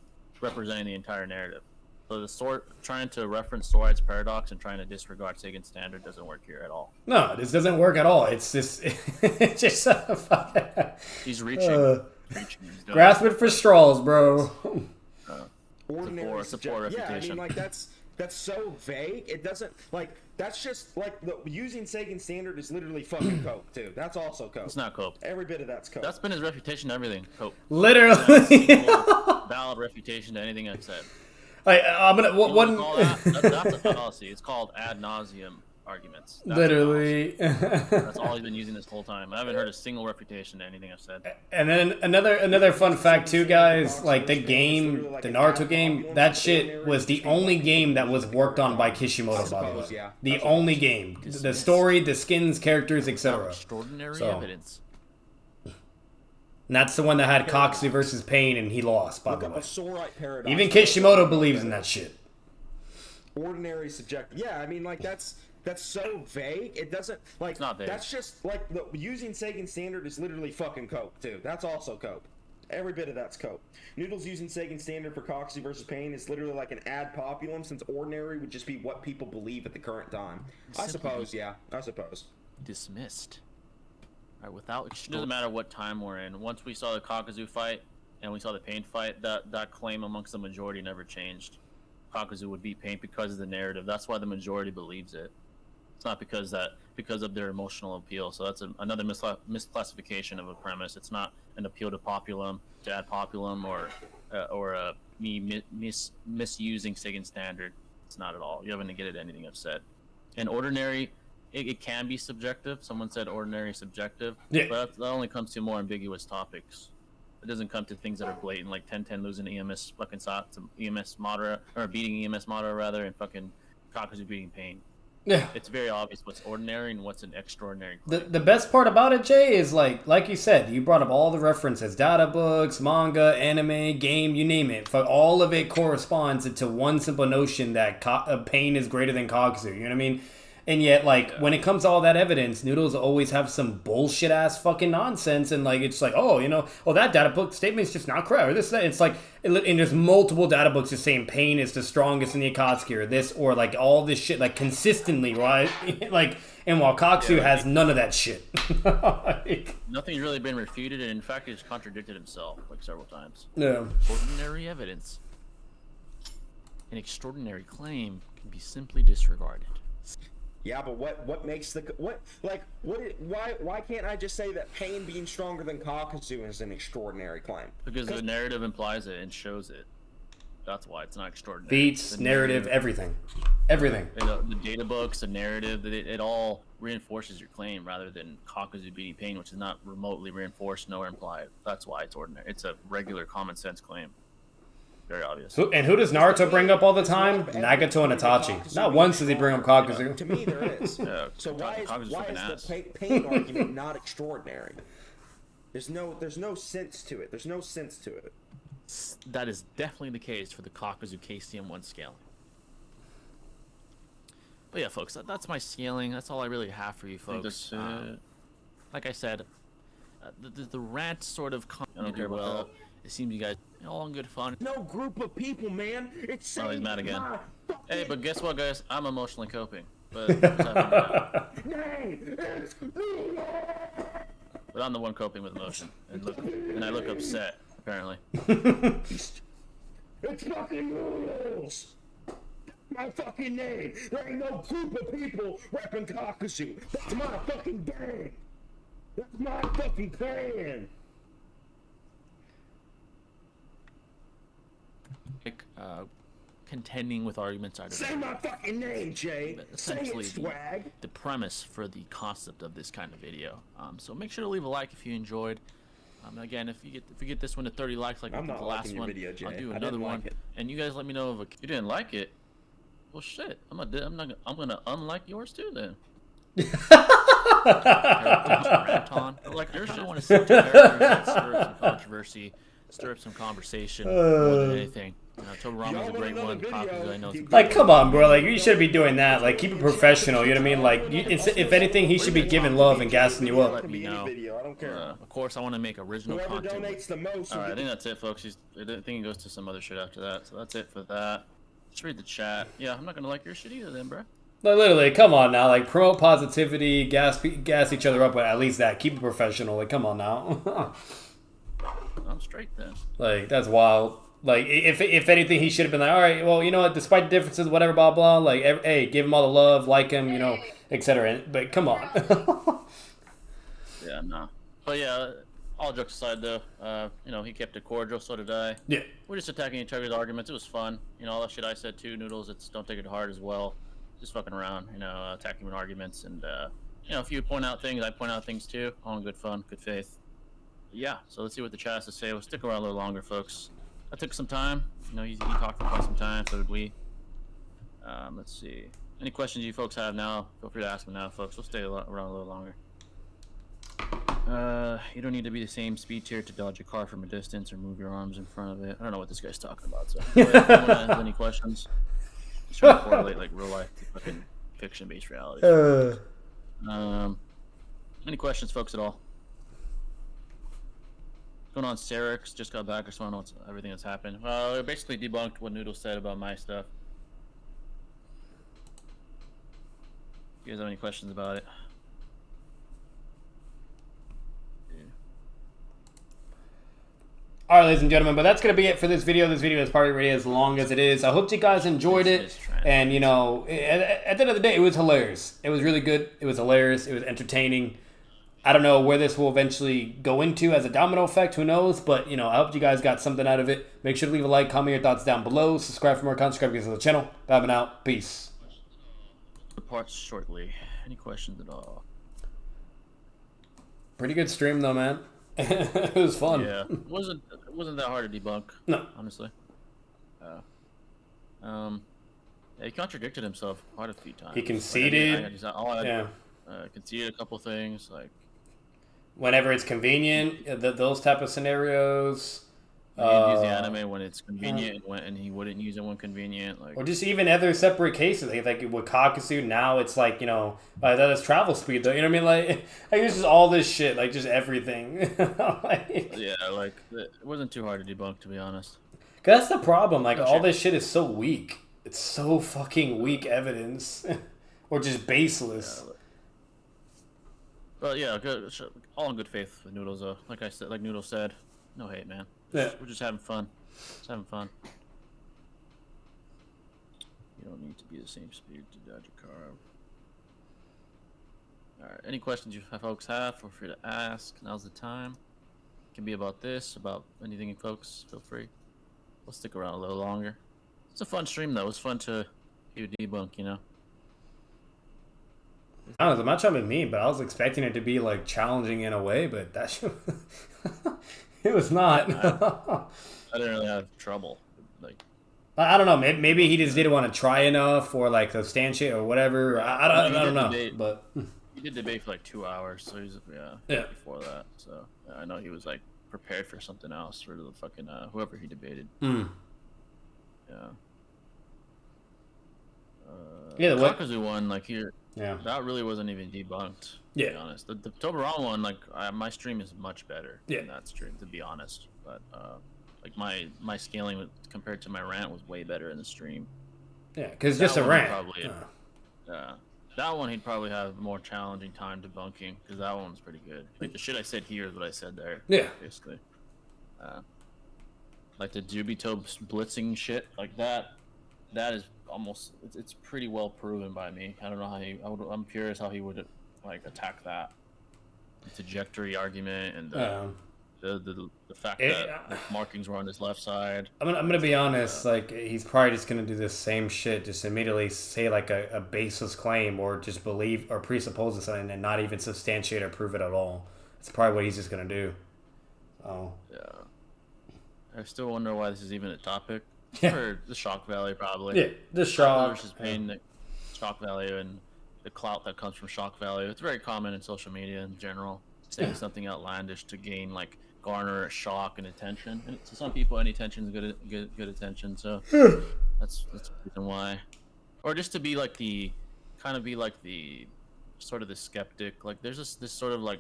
[SPEAKER 1] representing the entire narrative. So trying to reference Sorites Paradox and trying to disregard Seigen Standard doesn't work here at all.
[SPEAKER 3] No, this doesn't work at all. It's just,
[SPEAKER 1] he's reaching.
[SPEAKER 3] Grasping for straws, bro.
[SPEAKER 2] Ordinary
[SPEAKER 1] support reputation.
[SPEAKER 2] Yeah, I mean, like that's so vague. It doesn't, like, That's just like using Seigen standard is literally fucking cope too. That's also cope.
[SPEAKER 1] It's not cope.
[SPEAKER 2] Every bit of that's cope.
[SPEAKER 1] That's been his reputation to everything. Cope.
[SPEAKER 3] Literally.
[SPEAKER 1] Valid refutation to anything I've said.
[SPEAKER 3] I'm gonna one.
[SPEAKER 1] That's a fallacy. It's called ad nauseum arguments. That's
[SPEAKER 3] literally.
[SPEAKER 1] That's all he's been using this whole time. I haven't heard a single refutation to anything I've said.
[SPEAKER 3] And then another fun fact too, guys. Like the game, the Naruto game, that shit was the only game that was worked on by Kishimoto. By the way, the only game. The story, the skins, characters, etc.
[SPEAKER 1] Extraordinary evidence.
[SPEAKER 3] And that's the one that had Kakazu versus Pain, and he lost, by the way.
[SPEAKER 2] Sorites Paradox.
[SPEAKER 3] Even Kishimoto believes in that shit.
[SPEAKER 2] Ordinary subjective. Yeah, I mean, like, that's so vague. It doesn't, like,
[SPEAKER 1] it's not vague.
[SPEAKER 2] That's just, like, using Seigen standard is literally fucking cope, too. That's also cope. Every bit of that's cope. Noodles using Seigen standard for Kakazu versus Pain is literally like an ad populum, since ordinary would just be what people believe at the current time. I suppose, yeah. I suppose.
[SPEAKER 1] Dismissed. Without it doesn't matter what time we're in. Once we saw the Kakazu fight and we saw the Pain fight, that claim amongst the majority never changed. Kakazu would beat Pain because of the narrative. That's why the majority believes it. It's not because of their emotional appeal. So that's another misclassification of a premise. It's not an appeal to populum, to ad populum, or me misusing Seigen standard. It's not at all. You haven't negated anything I've said. And ordinary. It can be subjective. Someone said ordinary subjective, but that only comes to more ambiguous topics. It doesn't come to things that are blatant, like 10-10 losing EMS fucking to EMS Madara, or beating EMS Madara rather, and fucking Kakazu beating Pain.
[SPEAKER 3] Yeah,
[SPEAKER 1] it's very obvious what's ordinary and what's an extraordinary claim.
[SPEAKER 3] The best part about it, Jay, is like you said, you brought up all the references, data books, manga, anime, game, you name it. But all of it corresponds to one simple notion that Pain is greater than Kakazu. You know what I mean? And yet, like, when it comes to all that evidence, Noodles always have some bullshit-ass fucking nonsense, and, like, it's like, oh, you know, that data book statement's just not correct, or this, that. It's like, and there's multiple data books just saying Pain is the strongest in the Akatsuki, or this, or, like, all this shit, like, consistently, right? Like, and while Kakazu has none of that shit. Like,
[SPEAKER 1] nothing's really been refuted, and in fact, he's contradicted himself, like, several times.
[SPEAKER 3] Yeah.
[SPEAKER 1] Ordinary evidence. An extraordinary claim can be simply disregarded.
[SPEAKER 2] Yeah, but what makes why can't I just say that Pain being stronger than Kakazu is an extraordinary claim?
[SPEAKER 1] Because the narrative implies it and shows it. That's why it's not extraordinary.
[SPEAKER 3] Feats, narrative, everything. Everything.
[SPEAKER 1] The data books, the narrative, it all reinforces your claim rather than Kakazu beating Pain, which is not remotely reinforced nor implied. That's why it's ordinary. It's a regular common sense claim. Very obvious.
[SPEAKER 3] And who does Naruto bring up all the time? Nagato and Itachi. Not once does he bring up Kakuzu.
[SPEAKER 2] To me, there is.
[SPEAKER 1] Yeah,
[SPEAKER 2] so why is the Pain argument not extraordinary? There's no sense to it. There's no sense to it.
[SPEAKER 1] That is definitely the case for the Kakuzu KCM 1 scaling. But yeah, folks, that's my scaling. That's all I really have for you folks. Like I said, the rant sort of did well. It seems you guys all in good fun.
[SPEAKER 2] No group of people, man. It's
[SPEAKER 1] he's mad again. Hey, but guess what, guys? I'm emotionally coping. But what's happening now? But I'm the one coping with emotion, and I look upset apparently.
[SPEAKER 2] It's fucking Noodles. My fucking name. There ain't no group of people repping Kakazu. That's my fucking gang. That's my fucking clan.
[SPEAKER 1] Contending with arguments are
[SPEAKER 2] say my fucking name, Jay.
[SPEAKER 1] Essentially,
[SPEAKER 2] say it, swag.
[SPEAKER 1] The premise for the concept of this kind of video. So make sure to leave a like if you enjoyed. Again, if you get this one to 30 likes, like the last one,
[SPEAKER 2] video, Jay.
[SPEAKER 1] I'll do another one. And you guys let me know if you didn't like it. Well, shit, I'm gonna unlike yours too then. Like yours, I want to see characters, stir up some controversy, stir up some conversation more than anything. Tobarama's a great one. Kakuzu, I know
[SPEAKER 3] like, come on, bro. Like, you should be doing that. Like, keep it professional. You know what I mean? Like, if anything, he should be giving love and gassing you up.
[SPEAKER 1] Let me know. I don't care. Of course, I want to make original content. All right, I think that's it, folks. I think it goes to some other shit after that. So that's it for that. Just read the chat. Yeah, I'm not gonna like your shit either, then, bro.
[SPEAKER 3] Like, literally, come on now. Like, promote positivity, gas each other up, but at least that. Keep it professional. Like, come on now.
[SPEAKER 1] I'm straight then.
[SPEAKER 3] Like, that's wild. Like, if anything, he should have been like, all right, well, you know what, despite the differences, whatever, blah, blah, like, hey, give him all the love, like him, you know, etc. But come on.
[SPEAKER 1] Yeah, no. But yeah, all jokes aside, though, you know, he kept it cordial, so did I.
[SPEAKER 3] Yeah.
[SPEAKER 1] We're just attacking each other's arguments. It was fun. You know, all that shit I said too, Noodles, it's don't take it hard as well. Just fucking around, you know, attacking arguments. And, you know, if you point out things, I point out things too. All in good fun, good faith. But yeah, so let's see what the chat has to say. We'll stick around a little longer, folks. I took some time. You know, he talked for quite some time, so did we. Let's see. Any questions you folks have now, feel free to ask them now, folks. We'll stay around a little longer. You don't need to be the same speed tier to dodge a car from a distance or move your arms in front of it. I don't know what this guy's talking about, so if anyone has any questions, just trying to correlate like real life to fucking fiction-based reality. Any questions, folks, at all? What's going on, Serix? Just got back. I just want to know everything that's happened. Well, it basically debunked what Noodle said about my stuff. You guys have any questions about it?
[SPEAKER 3] All right, ladies and gentlemen, but that's going to be it for this video. This video is probably already as long as it is. I hope you guys enjoyed it. And, you know, at the end of the day, it was hilarious. It was really good. It was hilarious. It was entertaining. I don't know where this will eventually go into as a domino effect. Who knows? But, you know, I hope you guys got something out of it. Make sure to leave a like, comment your thoughts down below. Subscribe for more content. Subscribe to the channel. Bobbing out. Peace.
[SPEAKER 1] Reports shortly. Any questions at all?
[SPEAKER 3] Pretty good stream, though, man. It was fun.
[SPEAKER 1] Yeah, it wasn't that hard to debunk.
[SPEAKER 3] No,
[SPEAKER 1] honestly. Yeah, he contradicted himself quite a few times.
[SPEAKER 3] He conceded.
[SPEAKER 1] Conceded a couple things, like
[SPEAKER 3] whenever it's convenient. Those type of scenarios.
[SPEAKER 1] He didn't use the anime when it's convenient, and he wouldn't use it when convenient. Like,
[SPEAKER 3] or just even other separate cases. Like with Kakazu, now it's like, you know, that is travel speed, though. You know what I mean? Like it's just all this shit, like just everything.
[SPEAKER 1] Yeah, like it wasn't too hard to debunk, to be honest.
[SPEAKER 3] Cause that's the problem. Like all this shit is so weak. It's so fucking weak evidence, or just baseless.
[SPEAKER 1] Yeah, but yeah, good. All in good faith with Noodles, though. Like I said, like Noodle said, no hate, man.
[SPEAKER 3] Yeah.
[SPEAKER 1] We're just having fun. Just having fun. You don't need to be the same speed to dodge a car. Alright, any questions you folks have, feel free to ask. Now's the time. It can be about this, about anything, folks. Feel free. We'll stick around a little longer. It's a fun stream, though. It was fun to do debunk, you know?
[SPEAKER 3] I don't know, I'm not trying to be mean, but I was expecting it to be, like, challenging in a way, but that shit... It was not.
[SPEAKER 1] I didn't really have trouble. Like,
[SPEAKER 3] I don't know. Maybe he just didn't want to try enough, or like substantiate, or whatever. I don't know.
[SPEAKER 1] Debate,
[SPEAKER 3] but
[SPEAKER 1] he did debate for like 2 hours, so he's before that. So yeah, I know he was like prepared for something else for the fucking whoever he debated.
[SPEAKER 3] Mm.
[SPEAKER 1] Yeah.
[SPEAKER 3] Yeah, the
[SPEAKER 1] Kakuzu one, like here.
[SPEAKER 3] Yeah.
[SPEAKER 1] That really wasn't even debunked.
[SPEAKER 3] Yeah.
[SPEAKER 1] To be honest, the Toblerone one, like my stream is much better
[SPEAKER 3] than
[SPEAKER 1] that stream, to be honest. But like my scaling compared to my rant was way better in the stream.
[SPEAKER 3] Yeah, because just a rant.
[SPEAKER 1] That one he'd probably have more challenging time debunking, because that one was pretty good. Like the shit I said here is what I said there.
[SPEAKER 3] Yeah.
[SPEAKER 1] Basically. Like the Yugito blitzing shit, like that is almost, it's pretty well proven by me. I don't know how I'm curious how he would like attack that. The trajectory argument and the fact that the markings were on his left side.
[SPEAKER 3] I'm gonna be honest, like he's probably just gonna do the same shit, just immediately say like a baseless claim, or just believe or presuppose something and not even substantiate or prove it at all. That's probably what he's just gonna do. Oh.
[SPEAKER 1] Yeah. I still wonder why this is even a topic. For the shock value, probably.
[SPEAKER 3] Yeah, the shock
[SPEAKER 1] versus pain, the shock value, and the clout that comes from shock value. It's very common in social media in general, saying something outlandish to gain, like, garner shock and attention. And to some people, any attention is good attention. So that's the reason why. Or just to be like the sort of the skeptic. Like there's this sort of like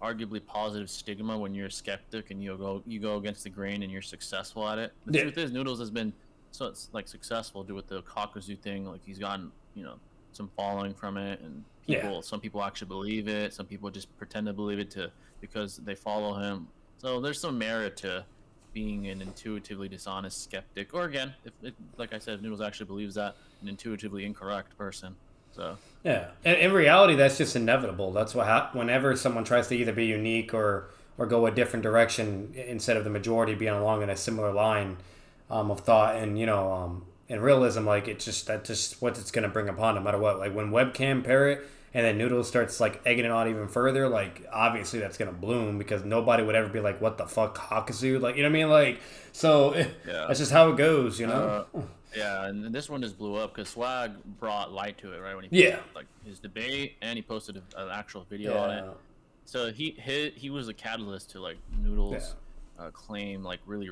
[SPEAKER 1] arguably positive stigma when you're a skeptic and you go against the grain and you're successful at it. The truth is, Noodles has been it's successful with the Kakuzu thing. Like he's gotten some following from it, and some people actually believe it. Some people just pretend to believe it because they follow him. So there's some merit to being an intuitively dishonest skeptic, or again, if like I said, Noodles actually believes that, an intuitively incorrect person. So
[SPEAKER 3] yeah, and in reality, that's just inevitable. That's what whenever someone tries to either be unique or go a different direction instead of the majority being along in a similar line of thought, and in realism, like that's just what it's gonna bring upon no matter what. Like when Webcam Parrot and then Noodles starts like egging it on even further, like obviously that's gonna bloom because nobody would ever be like, what the fuck, Kakazu? Like, you know what I mean? Like, so that's just how it goes,
[SPEAKER 1] Yeah, and this one just blew up because Swag brought light to it, right? When he posted, like his debate, and he posted an actual video on it. So he was a catalyst to like Noodles' claim, like really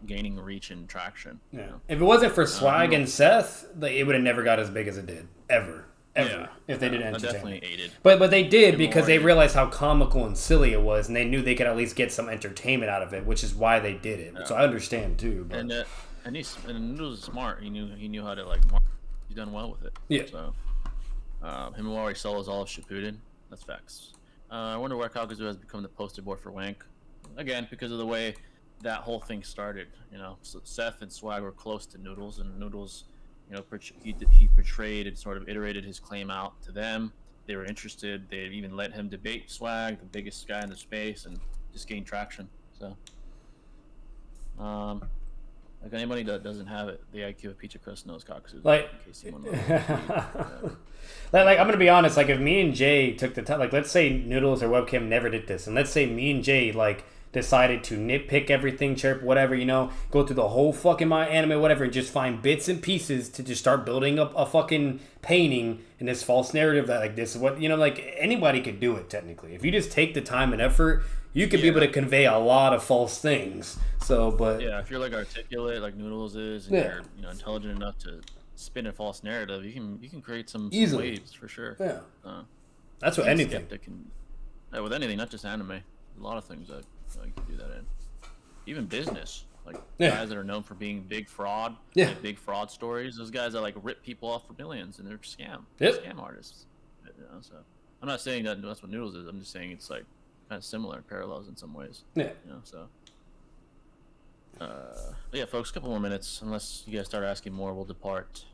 [SPEAKER 1] gaining reach and traction.
[SPEAKER 3] Yeah. If it wasn't for Swag and Seth, it would have never got as big as it did ever. If they didn't entertain.
[SPEAKER 1] Definitely aided.
[SPEAKER 3] But they did because they realized how comical and silly it was, and they knew they could at least get some entertainment out of it, which is why they did it. Yeah. So I understand too. But.
[SPEAKER 1] And Noodles is smart. He knew how to he's done well with it.
[SPEAKER 3] Yeah.
[SPEAKER 1] So Himawari solos all of Shippuden. That's facts. I wonder where Kakazu has become the poster boy for wank. Again, because of the way that whole thing started. So Seth and Swag were close to Noodles, and Noodles, he portrayed and sort of iterated his claim out to them. They were interested. They even let him debate Swag, the biggest guy in the space, and just gain traction. So, like anybody that doesn't have it, the IQ of Pizza Crust knows Kakuzu.
[SPEAKER 3] Like, like I'm gonna be honest. Like, if me and Jay took the time, like, let's say Noodles or Webcam never did this, and let's say me and Jay decided to nitpick everything, chirp, whatever, go through the whole fucking my anime, whatever, and just find bits and pieces to just start building up a fucking painting in this false narrative that like this is what like anybody could do it technically. If you just take the time and effort, you could be able to convey a lot of false things. So, but
[SPEAKER 1] if you're like articulate like Noodles is, and you're intelligent enough to spin a false narrative, you can create some waves for sure.
[SPEAKER 3] Yeah, that's what anything.
[SPEAKER 1] With anything, not just anime. A lot of things that you can do that in. Even business, like guys that are known for being big fraud, like big fraud stories. Those guys that like rip people off for millions and they're scam artists. So I'm not saying that that's what Noodles is. I'm just saying it's like kind of similar parallels in some ways.
[SPEAKER 3] Yeah.
[SPEAKER 1] So. Folks, a couple more minutes. Unless you guys start asking more, we'll depart.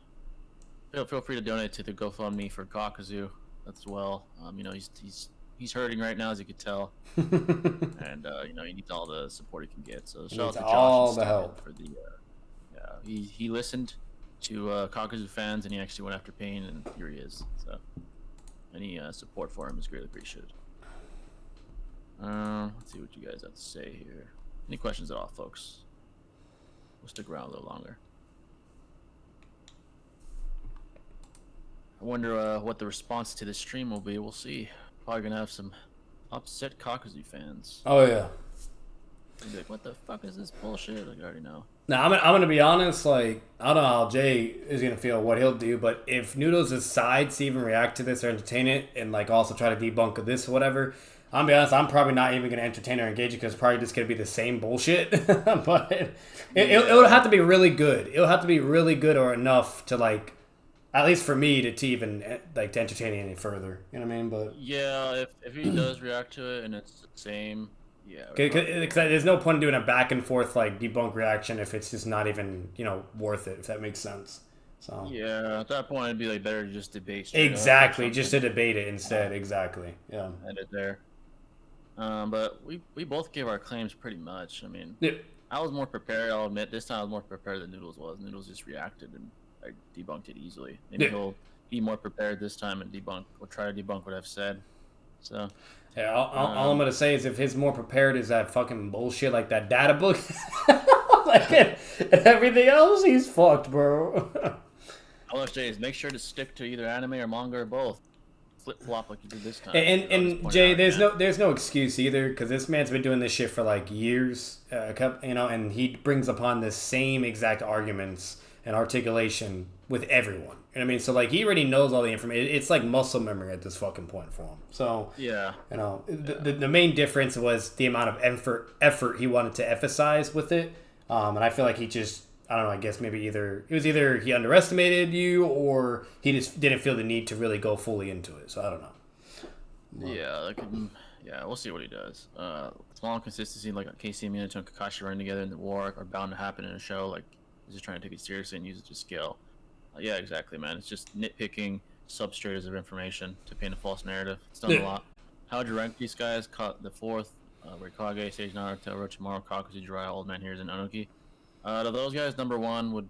[SPEAKER 1] Feel free to donate to the GoFundMe for Kakuzu as well. He's hurting right now, as you could tell, and he needs all the support he can get. So shout out to Josh
[SPEAKER 3] all the help
[SPEAKER 1] for the. He listened to Kakuzu fans, and he actually went after Pain, and here he is. So any support for him is greatly appreciated. Let's see what you guys have to say here. Any questions at all, folks? We'll stick around a little longer. I wonder what the response to this stream will be. We'll see. Probably gonna have some upset Kakuzu fans.
[SPEAKER 3] Oh yeah.
[SPEAKER 1] Be like, what the fuck is this bullshit? Like, I already know.
[SPEAKER 3] Now I'm gonna be honest. Like, I don't know how Jay is gonna feel, what he'll do, but if Noodles decides to even react to this or entertain it, and like also try to debunk this or whatever, I'm gonna be honest. I'm probably not even gonna entertain or engage it because it's probably just gonna be the same bullshit. But it'll have to be really good. It'll have to be really good or enough to like. At least for me to even like to entertain it any further, you know what I mean? But
[SPEAKER 1] if he does react to it and it's the same,
[SPEAKER 3] because there's no point in doing a back and forth like debunk reaction if it's just not even worth it, if that makes sense. So
[SPEAKER 1] at that point it'd be like better to just debate.
[SPEAKER 3] Exactly, just to debate it instead. Exactly, yeah.
[SPEAKER 1] End it there. But we both gave our claims pretty much. I mean, I was more prepared. I'll admit this time I was more prepared than Noodles was. Noodles just reacted and. I debunked it easily. Maybe he'll be more prepared this time and try to debunk what I've said. So
[SPEAKER 3] all I'm gonna say is if his more prepared is that fucking bullshit like that data book, and everything else, he's fucked, bro.
[SPEAKER 1] All I say is make sure to stick to either anime or manga or both. Flip flop like you did this time.
[SPEAKER 3] And Jay, there's no excuse either because this man's been doing this shit for like years, and he brings upon the same exact arguments and articulation with everyone. You know what I mean? So like he already knows all the information. It's like muscle memory at this fucking point for him. So the main difference was the amount of effort he wanted to emphasize with it. And I feel like he just I don't know. I guess maybe either he underestimated you or he just didn't feel the need to really go fully into it. So I don't know.
[SPEAKER 1] Yeah, like Yeah, we'll see what he does. Small inconsistency like KCM Naruto and Kakashi running together in the war are bound to happen in a show. Like, he's just trying to take it seriously and use it to scale. Yeah, exactly, man. It's just nitpicking substratas of information to paint a false narrative. It's done a lot. How'd you rank these guys? Caught the 4th, Rikage, Sage Naruto, Orochimaru, Kakuzu, Jiraiya, Old Man Here's, and Anuki. To those guys, number 1 would